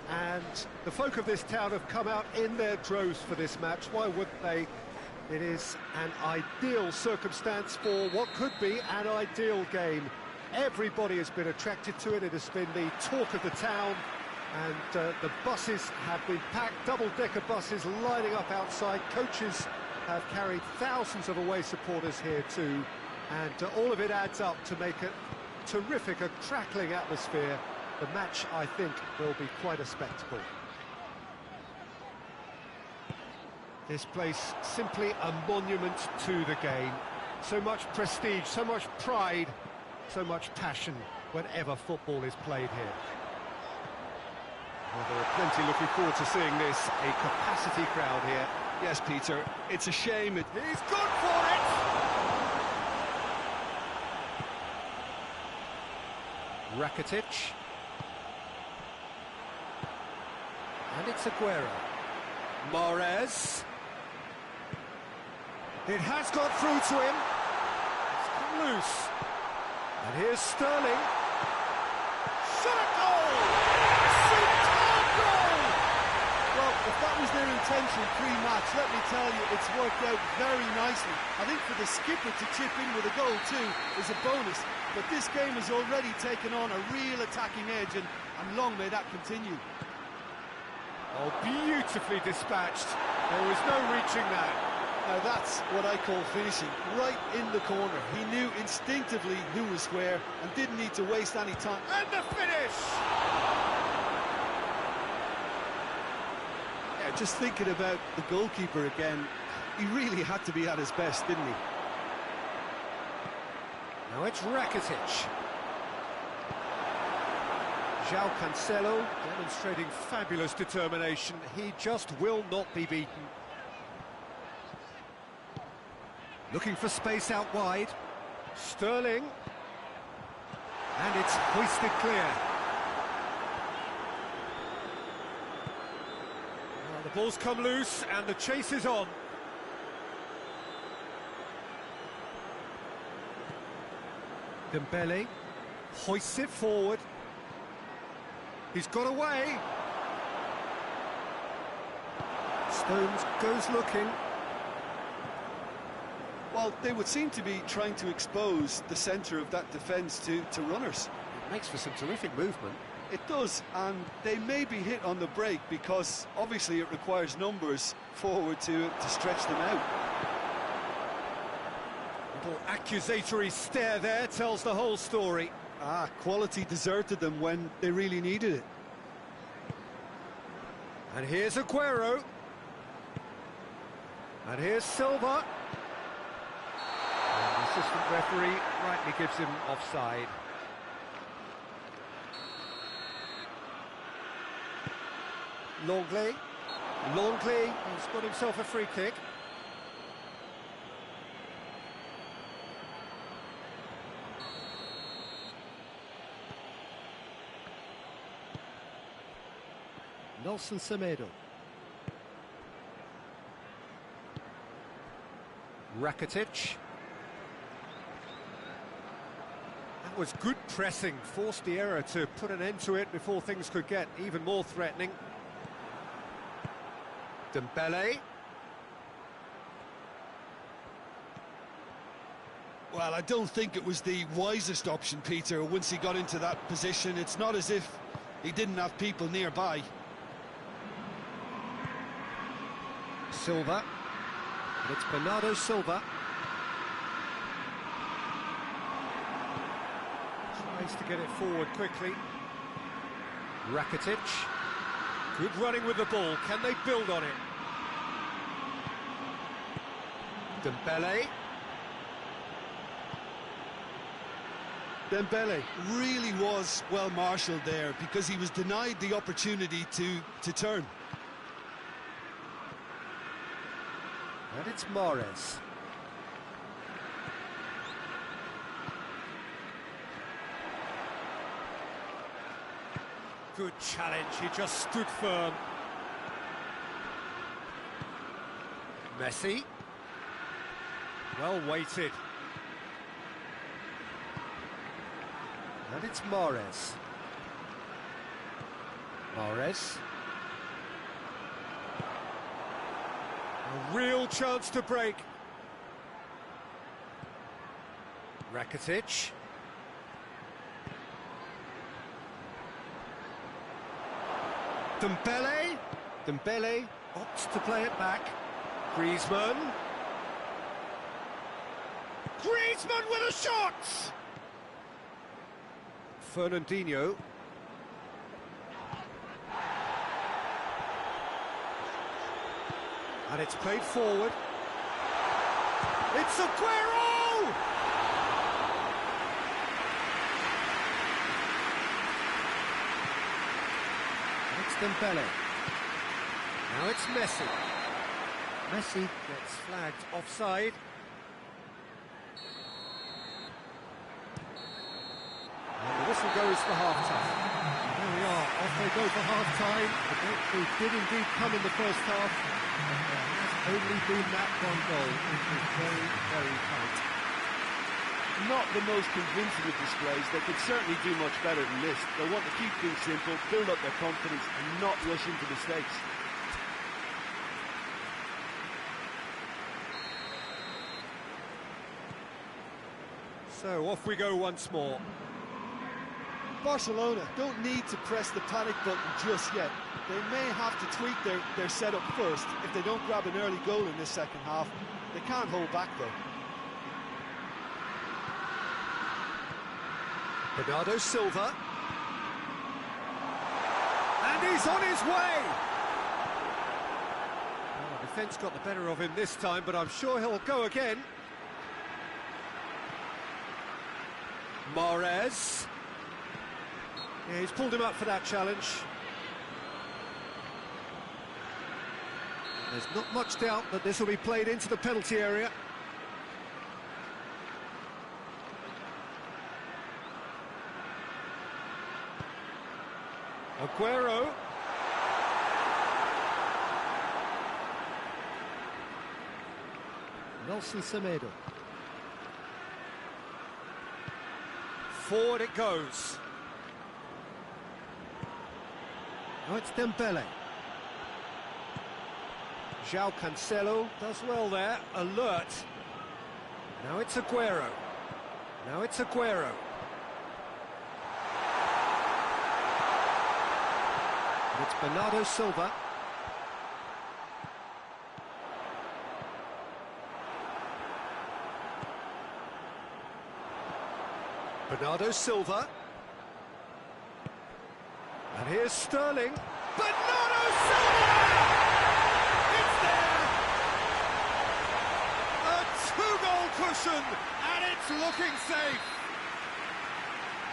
and the folk of this town have come out in their droves for this match. Why wouldn't they? It is an ideal circumstance for what could be an ideal game. Everybody has been attracted to it. It has been the talk of the town, And the buses have been packed, double-decker buses lining up outside. Coaches have carried thousands of away supporters here too, and all of it adds up to make it terrific, a crackling atmosphere. The match, I think, will be quite a spectacle. This place simply a monument to the game. So much prestige, so much pride, so much passion whenever football is played here. Well, there are plenty looking forward to seeing this, a capacity crowd here. Yes, Peter, it's a shame. He's good for it! Rakitic. And it's Aguero. Mahrez. It has got through to him. It's come loose. And here's Sterling. Shot a goal! Superb goal! Well, if that was their intention pre-match, let me tell you, it's worked out very nicely. I think for the skipper to chip in with a goal too is a bonus. But this game has already taken on a real attacking edge, and long may that continue. Oh, beautifully dispatched. There was no reaching that. Now that's what I call finishing, right in the corner. He knew instinctively who was where and didn't need to waste any time. And the finish! Yeah, just thinking about the goalkeeper again, he really had to be at his best, didn't he? Now it's Rakitic. João Cancelo demonstrating fabulous determination. He just will not be beaten. Looking for space out wide. Sterling. And it's hoisted clear. Well, the ball's come loose and the chase is on. Dembele hoists it forward. He's got away. Stones goes looking. Well, they would seem to be trying to expose the centre of that defence to runners. It makes for some terrific movement. It does, and they may be hit on the break because obviously it requires numbers forward to stretch them out. Little accusatory stare there tells the whole story. Quality deserted them when they really needed it. And here's Aguero. And here's Silva. And the assistant referee rightly gives him offside. Longley. He's got himself a free kick. Nelson Semedo. Rakitic. That was good pressing, forced the error to put an end to it before things could get even more threatening. Dembele. Well, I don't think it was the wisest option, Peter, once he got into that position. It's not as if he didn't have people nearby. Silva. And it's Bernardo Silva. Tries to get it forward quickly. Rakitic. Good running with the ball. Can they build on it? Dembele. Dembele really was well marshalled there because he was denied the opportunity to turn. And it's Mahrez. Good challenge, he just stood firm. Messi. Well weighted. And it's Mahrez. Mahrez. A real chance to break. Rakitic. Dembele. Dembele opts to play it back. Griezmann. Griezmann with a shot! Fernandinho. And it's played forward. It's Aguero! It's Dembele. Now it's Messi. Messi gets flagged offside. And the whistle goes for half-time. There we are, off they go for half-time. The breakthrough did indeed come in the first half, but there has only been that one goal. It was very, very tight. Not the most convincing of displays. They could certainly do much better than this. They want to keep things simple, build up their confidence and not rush into mistakes. So off we go once more. Barcelona don't need to press the panic button just yet. They may have to tweak their setup first if they don't grab an early goal in this second half. They can't hold back though. Bernardo Silva. And he's on his way! Well, the defence got the better of him this time, but I'm sure he'll go again. Mahrez. Yeah, he's pulled him up for that challenge. There's not much doubt that this will be played into the penalty area. Aguero. Nelson Semedo. Forward it goes. Now it's Dembele. João Cancelo does well there, alert. Now it's Aguero. Now it's Aguero. And it's Bernardo Silva. Bernardo Silva. And here's Sterling. Bernardo Silva! It's there! A two-goal cushion, and it's looking safe.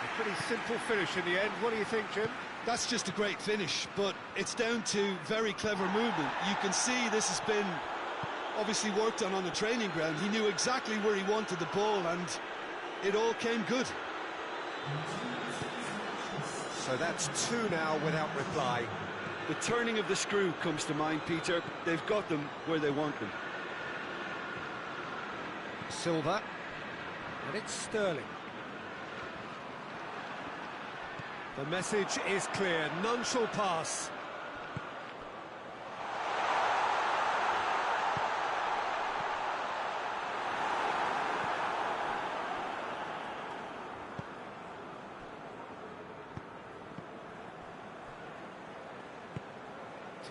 A pretty simple finish in the end. What do you think, Jim? That's just a great finish, but it's down to very clever movement. You can see this has been obviously worked on the training ground. He knew exactly where he wanted the ball, and it all came good. So that's two now without reply. The turning of the screw comes to mind, Peter. They've got them where they want them. Silva. And it's Sterling. The message is clear. None shall pass.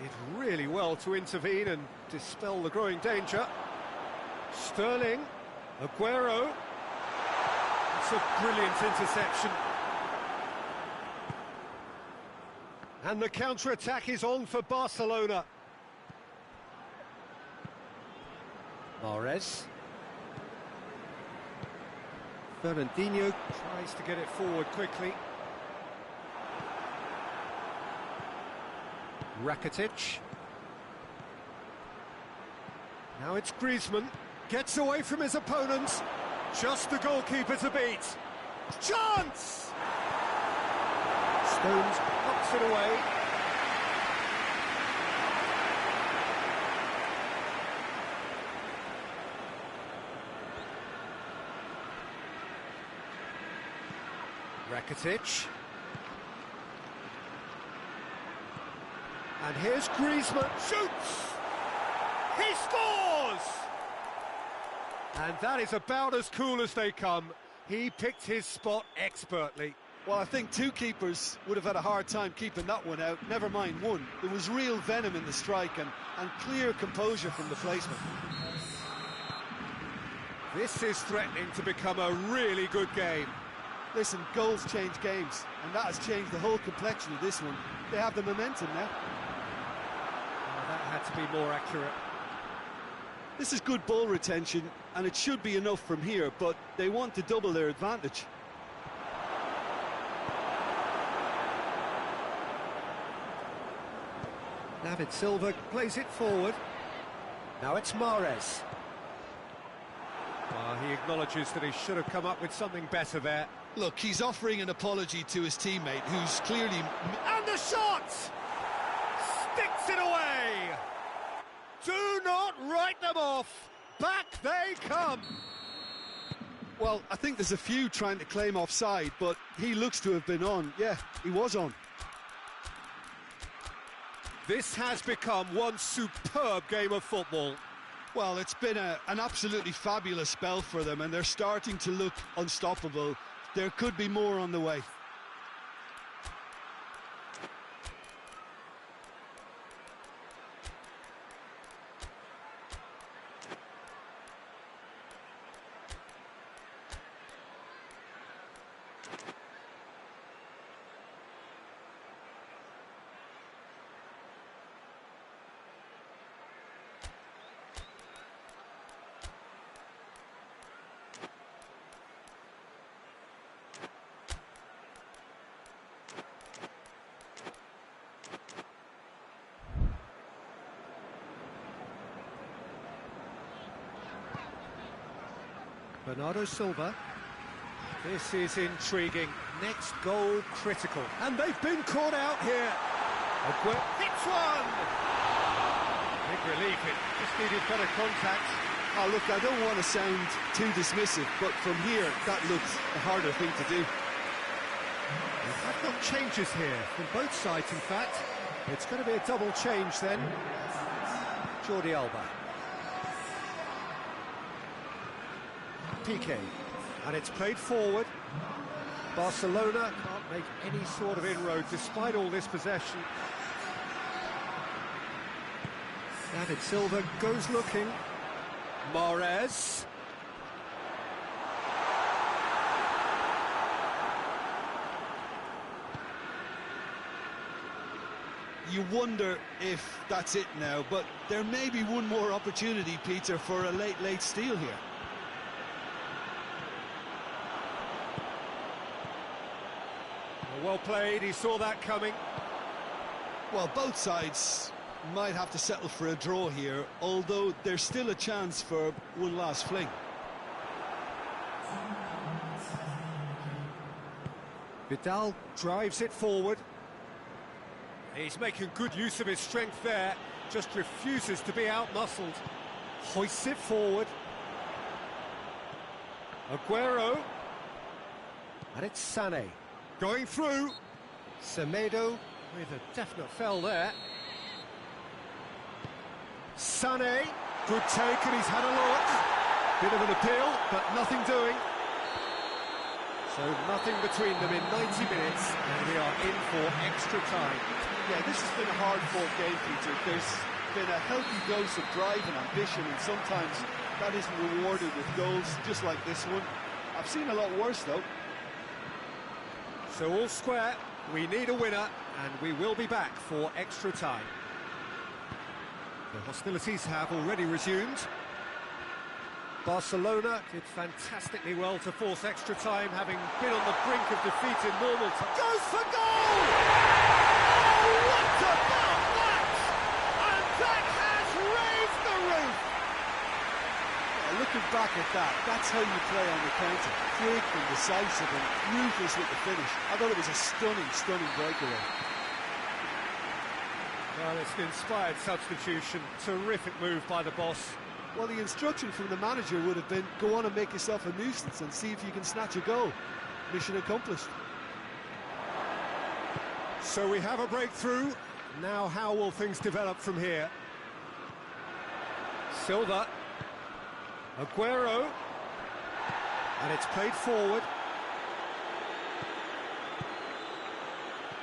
Did really well to intervene and dispel the growing danger. Sterling, Aguero. It's a brilliant interception. And the counter-attack is on for Barcelona. Mahrez. Fernandinho tries to get it forward quickly. Rakitic. Now it's Griezmann. Gets away from his opponents. Just the goalkeeper to beat. Chance! Stones knocks it away. Rakitic. And here's Griezmann, shoots! He scores! And that is about as cool as they come. He picked his spot expertly. Well, I think two keepers would have had a hard time keeping that one out, never mind one. There was real venom in the strike and clear composure from the placement. This is threatening to become a really good game. Listen, goals change games, and that has changed the whole complexion of this one. They have the momentum now. Oh, that had to be more accurate. This is good ball retention, and it should be enough from here, but they want to double their advantage. David Silva plays it forward. Now it's Mahrez. He acknowledges that he should have come up with something better there. Look, he's offering an apology to his teammate, who's clearly... And the shot! Sticks it away! Do not write them off! Back they come! Well, I think there's a few trying to claim offside, but he looks to have been on. Yeah, he was on. This has become one superb game of football. Well, it's been an absolutely fabulous spell for them, and they're starting to look unstoppable. There could be more on the way. Bernardo Silva. This is intriguing. Next goal critical. And they've been caught out here. Hits one! Big relief, it just needed better contact. Oh, look, I don't want to sound too dismissive, but from here, that looks the harder thing to do. I've got changes here, from both sides, in fact. It's going to be a double change then. Jordi Alba. Piqué, and it's played forward. Barcelona can't make any sort of inroad despite all this possession. David Silva goes looking. Mahrez. You wonder if that's it now, but there may be one more opportunity, Peter, for a late steal here. Well played, he saw that coming. Well, both sides might have to settle for a draw here, although there's still a chance for one last fling. Vidal drives it forward. He's making good use of his strength there, just refuses to be out-muscled. Hoists it forward. Aguero. And it's Sané. Going through. Semedo with a definite fell there. Sané, good take, and he's had a look. Bit of an appeal, but nothing doing. So nothing between them in 90 minutes, and we are in for extra time. Yeah, this has been a hard-fought game, Peter. There's been a healthy dose of drive and ambition, and sometimes that isn't rewarded with goals, just like this one. I've seen a lot worse, though. So all square, we need a winner, and we will be back for extra time. The hostilities have already resumed. Barcelona did fantastically well to force extra time, having been on the brink of defeat in normal time. Goes for goal! Oh, what about that? And that has raised the roof! Looking back at that, that's how you play on the counter. Quick and decisive and ruthless with the finish. I thought it was a stunning breakaway. Well, it's an inspired substitution. Terrific move by the boss. Well, the instruction from the manager would have been, go on and make yourself a nuisance and see if you can snatch a goal. Mission accomplished. So we have a breakthrough. Now how will things develop from here? Silva. Aguero. And it's played forward.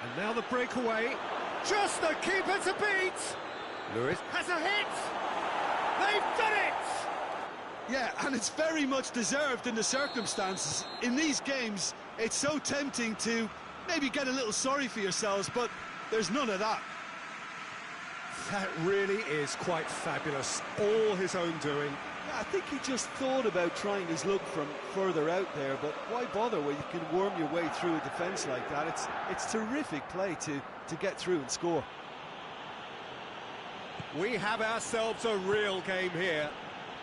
And now the breakaway. Just the keeper to beat! Lewis has a hit! They've done it! Yeah, and it's very much deserved in the circumstances. In these games, it's so tempting to maybe get a little sorry for yourselves, but there's none of that. That really is quite fabulous. All his own doing. Yeah, I think he just thought about trying his luck from further out there, but why bother when you can worm your way through a defence like that? It's terrific play to get through and score. We have ourselves a real game here.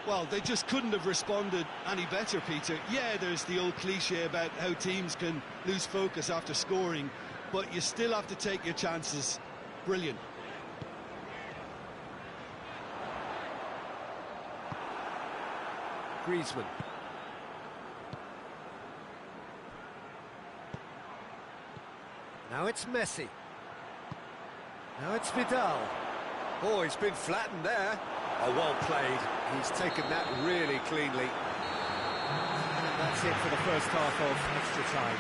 Well, they just couldn't have responded any better, Peter. Yeah, there's the old cliche about how teams can lose focus after scoring, but you still have to take your chances. Brilliant. Griezmann. Now it's Messi. Now it's Vidal. Oh, he's been flattened there. Oh, well played. He's taken that really cleanly. And that's it for the first half of extra time.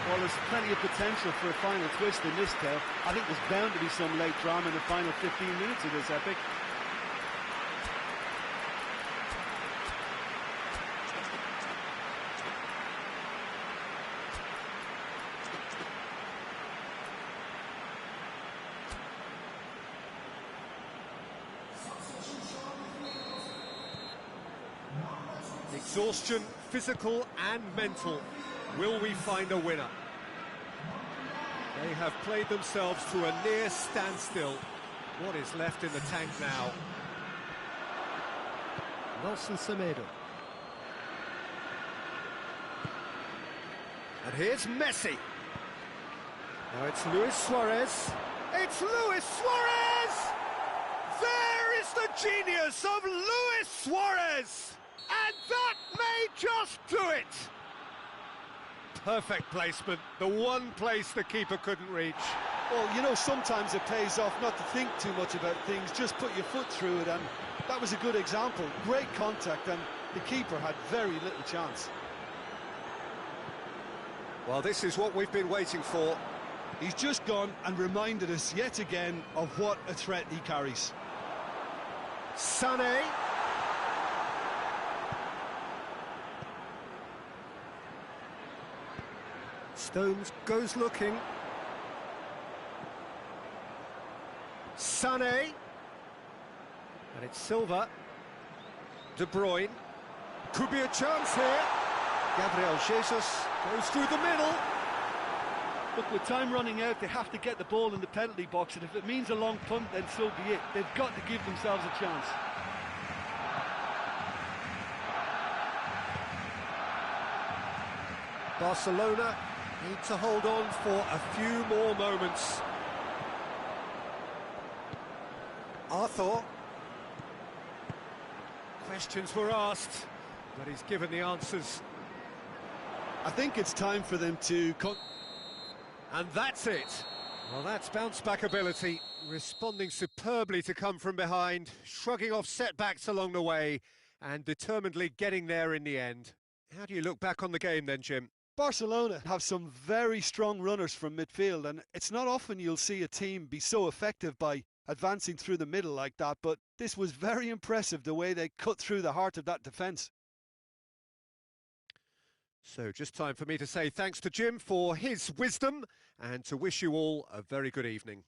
Well, there's plenty of potential for a final twist in this tale. I think there's bound to be some late drama in the final 15 minutes of this epic. Exhaustion, physical and mental. Will we find a winner? They have played themselves to a near standstill. What is left in the tank now? Nelson Semedo. And here's Messi. Now it's Luis Suarez. It's Luis Suarez! There is the genius of Luis Suarez! And that may just do it! Perfect placement, the one place the keeper couldn't reach. Well, you know, sometimes it pays off not to think too much about things, just put your foot through it, and that was a good example. Great contact, and the keeper had very little chance. Well, this is what we've been waiting for. He's just gone and reminded us yet again of what a threat he carries. Sané. Stones goes looking. Sané. And it's Silva. De Bruyne. Could be a chance here. Gabriel Jesus goes through the middle. Look, with time running out, they have to get the ball in the penalty box, and if it means a long punt, then so be it. They've got to give themselves a chance. Barcelona need to hold on for a few more moments. Arthur. Questions were asked, but he's given the answers. I think it's time for them to... And that's it. Well, that's bounce-back ability, responding superbly to come from behind, shrugging off setbacks along the way, and determinedly getting there in the end. How do you look back on the game then, Jim? Barcelona have some very strong runners from midfield, and it's not often you'll see a team be so effective by advancing through the middle like that, but this was very impressive, the way they cut through the heart of that defence. So just time for me to say thanks to Jim for his wisdom and to wish you all a very good evening.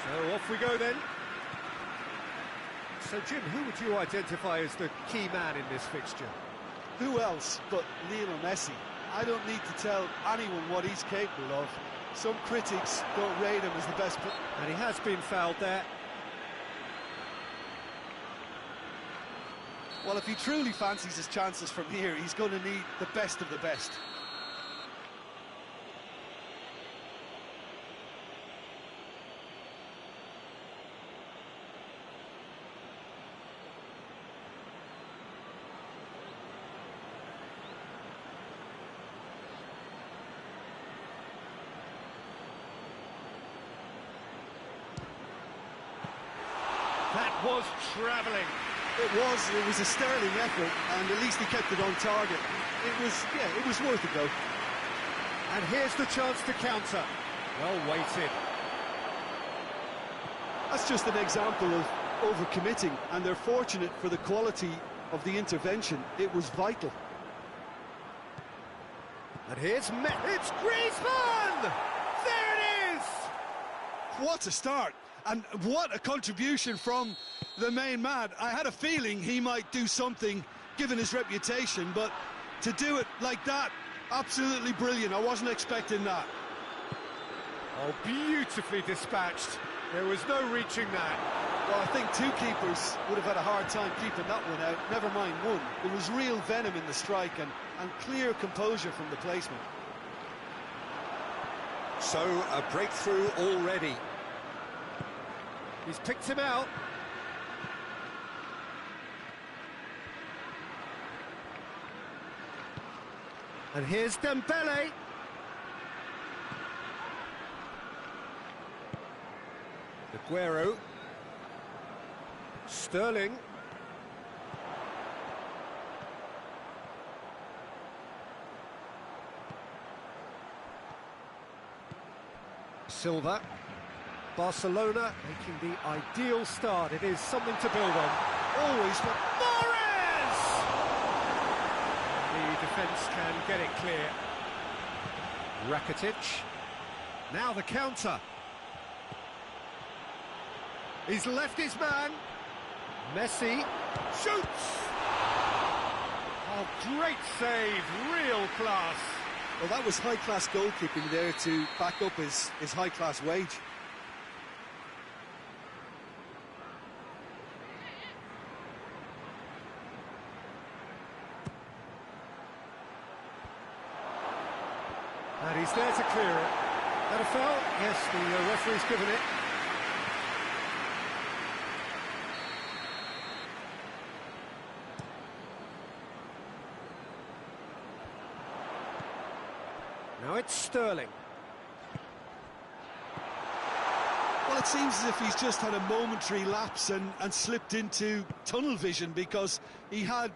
So off we go then. So Jim, who would you identify as the key man in this fixture? Who else but Lionel Messi? I don't need to tell anyone what he's capable of. Some critics don't rate him as the best player. And he has been fouled there. Well, if he truly fancies his chances from here, he's going to need the best of the best. That was travelling. It was a sterling effort, and at least he kept it on target. It was worth a go. And here's the chance to counter. Well weighted. That's just an example of overcommitting, and they're fortunate for the quality of the intervention. It was vital. And here's it's Griezmann! There it is! What a start, and what a contribution from the main man. I had a feeling he might do something, given his reputation, but to do it like that, absolutely brilliant. I wasn't expecting that. Oh, beautifully dispatched. There was no reaching that. Well, I think two keepers would have had a hard time keeping that one out, never mind one. There was real venom in the strike and clear composure from the placement. So, a breakthrough already. He's picked him out. And here's Dembele. Aguero. Sterling. Silva. Barcelona making the ideal start. It is something to build on. Always for Morris! The defence can get it clear. Rakitic. Now the counter. He's left his man. Messi shoots! Oh, great save, real class. Well, that was high-class goalkeeping there to back up his high-class wage. And he's there to clear it. That a foul? Yes, the referee's given it. Now it's Sterling. Well, it seems as if he's just had a momentary lapse and slipped into tunnel vision, because he had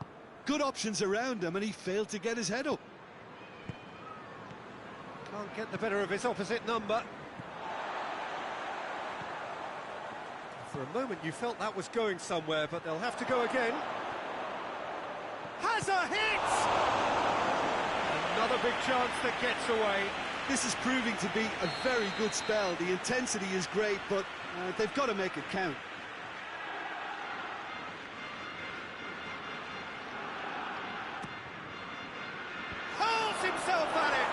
good options around him and he failed to get his head up. Can't get the better of his opposite number. For a moment you felt that was going somewhere, but they'll have to go again. Has a hit! Another big chance that gets away. This is proving to be a very good spell. The intensity is great, but they've got to make it count. Hurls himself at it!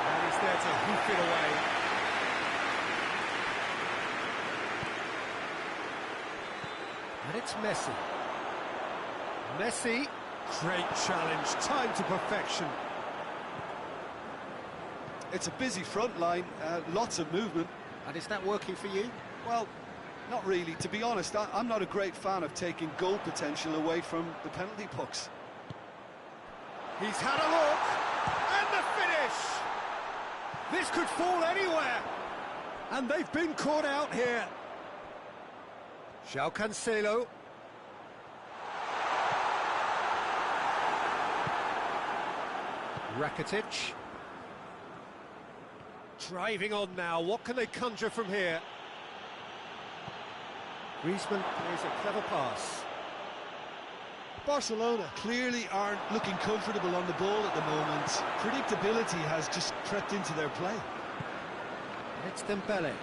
And he's there to hoof it away. And it's Messi. Messi. Great challenge, time to perfection. It's a busy front line, lots of movement. And is that working for you? Well, not really. To be honest, I'm not a great fan of taking goal potential away from the penalty box. He's had a look, and the finish! This could fall anywhere. And they've been caught out here. João Cancelo. Rakitic. Driving on now, what can they conjure from here? Griezmann plays a clever pass. Barcelona clearly aren't looking comfortable on the ball at the moment. Predictability has just crept into their play. It's Dembele.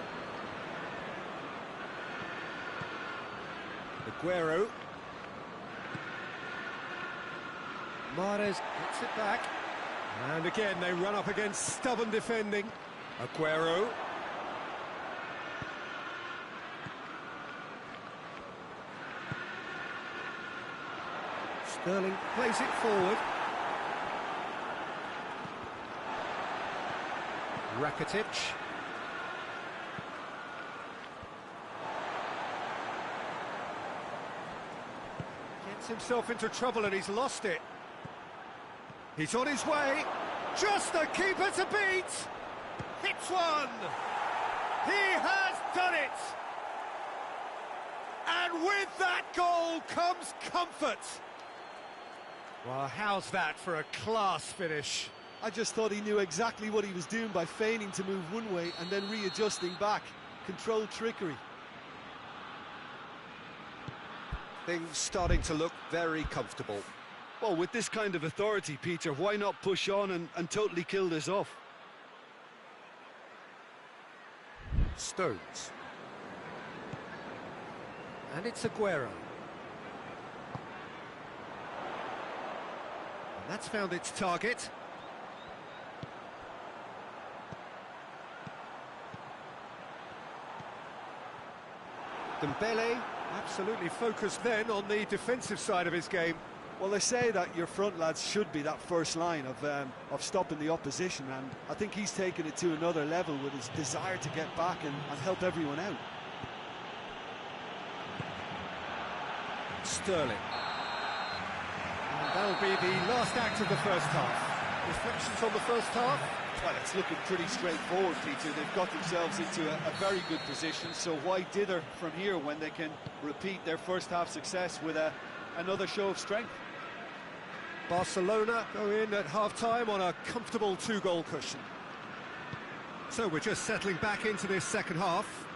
Aguero. Mahrez gets it back. And again, they run up against stubborn defending. Aguero. Sterling plays it forward. Rakitic. Gets himself into trouble and he's lost it. He's on his way. Just the keeper to beat. Hits one. He has done it. And with that goal comes comfort. Well, how's that for a class finish? I just thought he knew exactly what he was doing by feigning to move one way and then readjusting back. Controlled trickery. Things starting to look very comfortable. Well, with this kind of authority, Peter, why not push on and totally kill this off? Stones. And it's Aguero. And that's found its target. Dembele absolutely focused then on the defensive side of his game. Well, they say that your front lads should be that first line of stopping the opposition, and I think he's taken it to another level with his desire to get back and help everyone out. Sterling. And that'll be the last act of the first half. Reflections on the first half? Well, it's looking pretty straightforward, Peter. They've got themselves into a very good position, so why dither from here when they can repeat their first half success with another show of strength? Barcelona go in at half-time on a comfortable 2-goal cushion. So we're just settling back into this second half.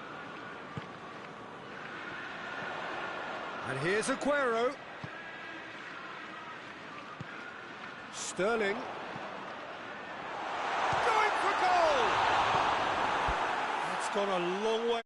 And here's Aguero. Sterling. Going for goal! That's gone a long way.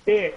Yeah.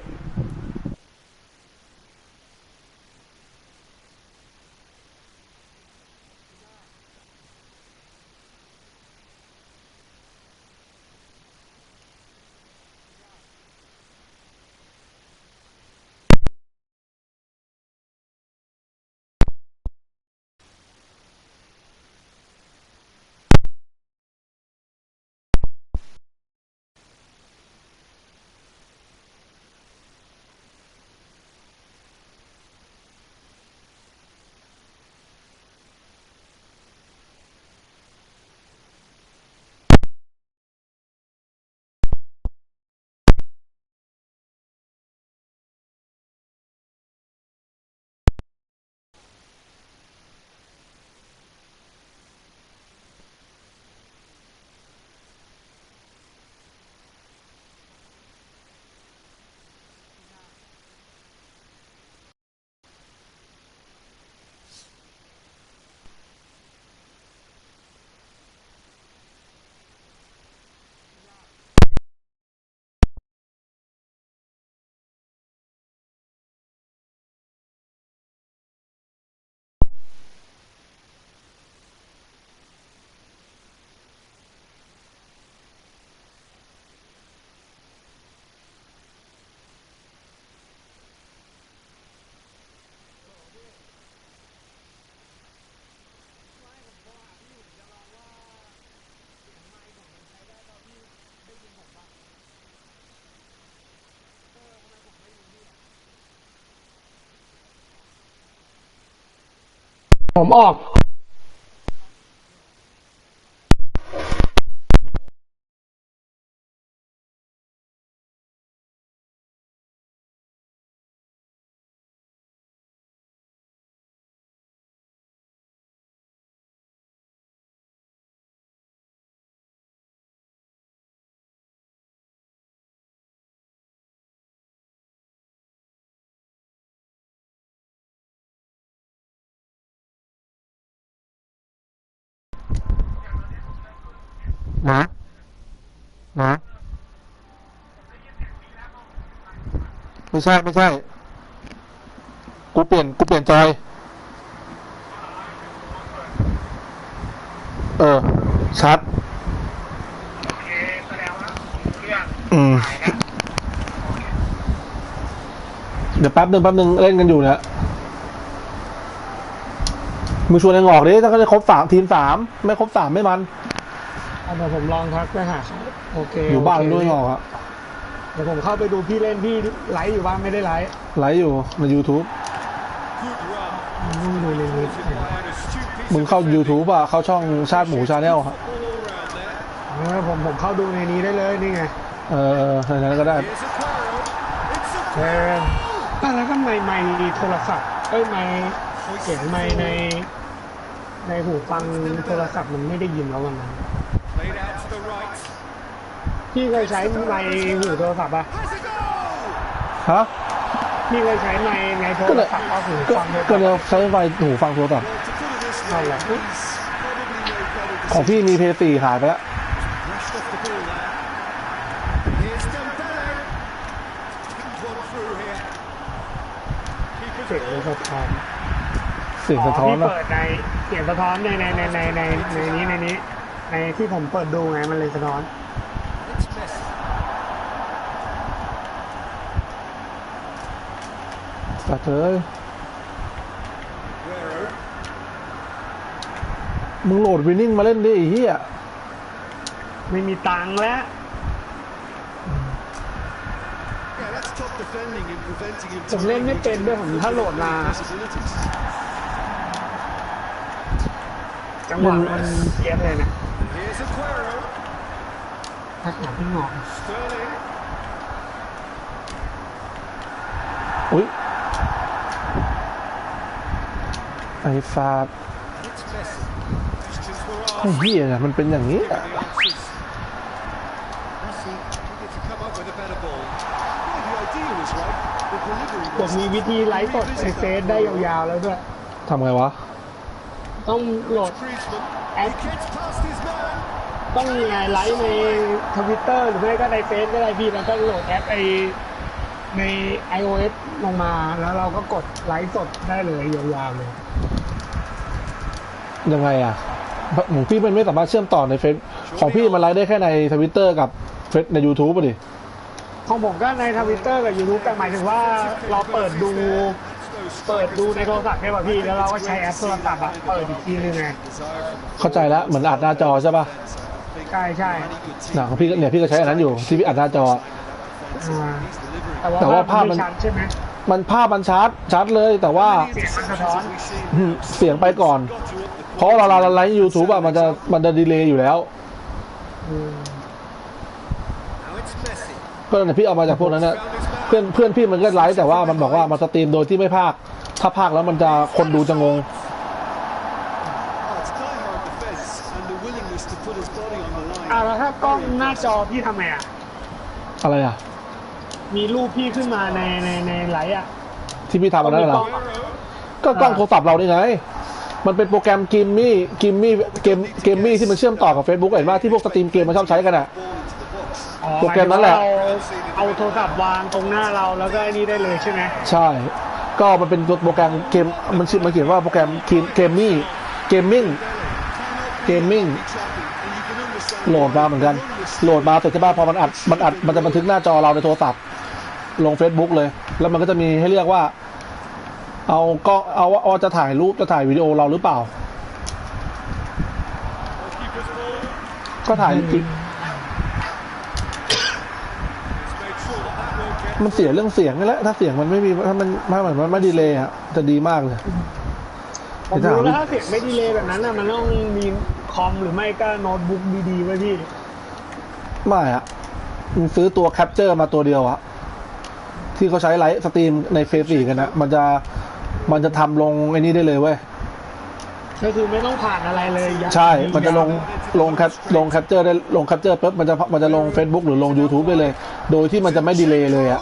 ผมออก นะนะไม่ใช่กูเปลี่ยนจอยชัดเดี๋ยวแป๊บหนึ่งเล่นกันอยู่เนี่ยมึงชวนไอ้งอกดิถ้าเขาได้ครบ3 ทีม 3ไม่ครบ3ไม่มันเดี๋ยวผมลองทักไปหาเขาโอเคอยู่บ้านด้วยงอกอะเดี๋ยวผมเข้าไปดูพี่เล่นพี่ไลฟ์อยู่บ้างไม่ได้ไลฟ์อยู่ใน YouTube มึงดูในนี้มึงเข้า YouTube อ่ะเข้าช่องชาติหมูชาแนลครับผมเข้าดูในนี้ได้เลยนี่ไงในนั้นก็ได้แล้วก็ไม่โทรศัพท์ไม่เสียงไม่ในหูฟังโทรศัพท์มันไม่ได้ยินแล้ววันนั้นพี่เคยใช้ไมค์หูโทรศัพท์ป่ะฮะพี่เคยใช้ไมค์ในโทรศัพท์เอาหูฟังก็เลยใช้ไมค์หูฟังโทรศัพท์ใช่แหละของพี่มีเพย์4หายไปแล้วเสียงสะท้อนนะเปิดในเสียงสะท้อนในนี้ในที่ผมเปิดดูไงมันเลยสะท้อนตัดเลยมึงโหลดวินนิ่งมาเล่นดิไอ้เหี้ยไม่มีตังค์แล้วผมเล่นไม่เป็นด้วยผมถ้าโหลดมาจังหวะมันเสียเลยนะถ้าหาพี่หงอกอุ้ยไอ้ฟาดไอ้เหี้ยนะมันเป็นอย่างนี้ผมมีวิธีไลฟ์สดในเฟซได้ยาวๆแล้วด้วยทำไงวะต้องโหลดแอปต้องไลฟ์ในทวิตเตอร์หรือไม่ก็ในเฟซก็ได้พี่แล้วก็โหลดแอปใน iOS ลงมาแล้วเราก็กดไลฟ์สดได้เลยยาวๆเลยยังไงอ่ะของพี่มันไม่สามารถเชื่อมต่อในเฟซของพี่มันไลฟ์ได้แค่ในทวิตเตอร์กับเฟซใน YouTube ป่ะดิของผมก็ในทวิตเตอร์กับ YouTube แต่หมายถึงว่าเราเปิดดูในโทรศัพท์ใช่ป่ะพี่แล้วเราก็ใช้แอปโทรศัพท์เปิดอีกทีนึงไงเข้าใจแล้วเหมือนอัดหน้าจอใช่ป่ะใช่ของพี่เนี่ยพี่ก็ใช้อันนั้นอยู่ที่พี่อัดหน้าจอแต่ว่าภาพมันชัดใช่ไหมภาพมันชัดเลยแต่ว่าเสียงไปก่อนเพราะเราไลฟ์ YouTube อ่ะมันจะดีเลย์อยู่แล้วก็เนี่ยพี่เอามาจากพวกนั้นนะเพื่อนพี่มันก็ไลฟ์แต่ว่ามันบอกว่ามันสตรีมโดยที่ไม่พากถ้าพากแล้วมันจะคนดูจะงงแล้วถ้ากล้องหน้าจอพี่ทำไงอะไรอ่ะมีรูปพี่ขึ้นมาในไลฟ์อ่ะที่พี่ทำอะไรเหรอก็กล้องโทรศัพท์เราได้ไงมันเป็นโปรแกรมเกมมี่ที่มันเชื่อมต่อกับ Facebook เห็นว่าที่พวกสตรีมเกมมันชอบใช้กันอ่ะโปรแกรมนั้นแหละเอาโทรศัพท์วางตรงหน้าเราแล้วก็อันนี้ได้เลยใช่ไหมใช่ก็มันเป็นโปรแกรมเกมมันเขียนว่าโปรแกรมเกมมิ่งโหลดมาเหมือนกันโหลดมาเสร็จใช่ป่ะพอมันจะบันทึกหน้าจอเราในโทรศัพท์ลง Facebook เลยแล้วมันก็จะมีให้เลือกว่าเอาจะถ่ายรูปจะถ่ายวิดีโอเราหรือเปล่าก็ถ่ายจริงมันเสียเรื่องเสียงนี่แหละถ้าเสียงมันไม่มีถ้ามันไม่ดีเลย์อะจะดีมากเลยผมรู้แล้วถ้าเสียงไม่ดีเลย์แบบนั้นมันต้องมีคอมหรือไม่ก็โน้ตบุ๊กดีๆไว้พี่ไม่อะมึงซื้อตัวแคปเจอร์มาตัวเดียวอะที่เขาใช้ไลฟ์สตรีมในเฟซ4กันนะมันจะทำลงไอ้นี้ได้เลยเว้ยก็คือไม่ต้องผ่านอะไรเลยใช่มันจะลงแคปเจอร์ได้ลงแคปเจอร์ปุ๊บมันจะลง Facebook หรือลง YouTube ได้เลยโดยที่มันจะไม่ดีเลย์เลยอะ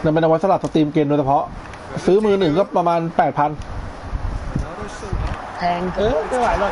นั่นเป็นเอาไว้สำหรับสตรีมเกมโดยเฉพาะซื้อมือหนึ่งก็ประมาณ 8,000 แพงไม่ไหวหรอก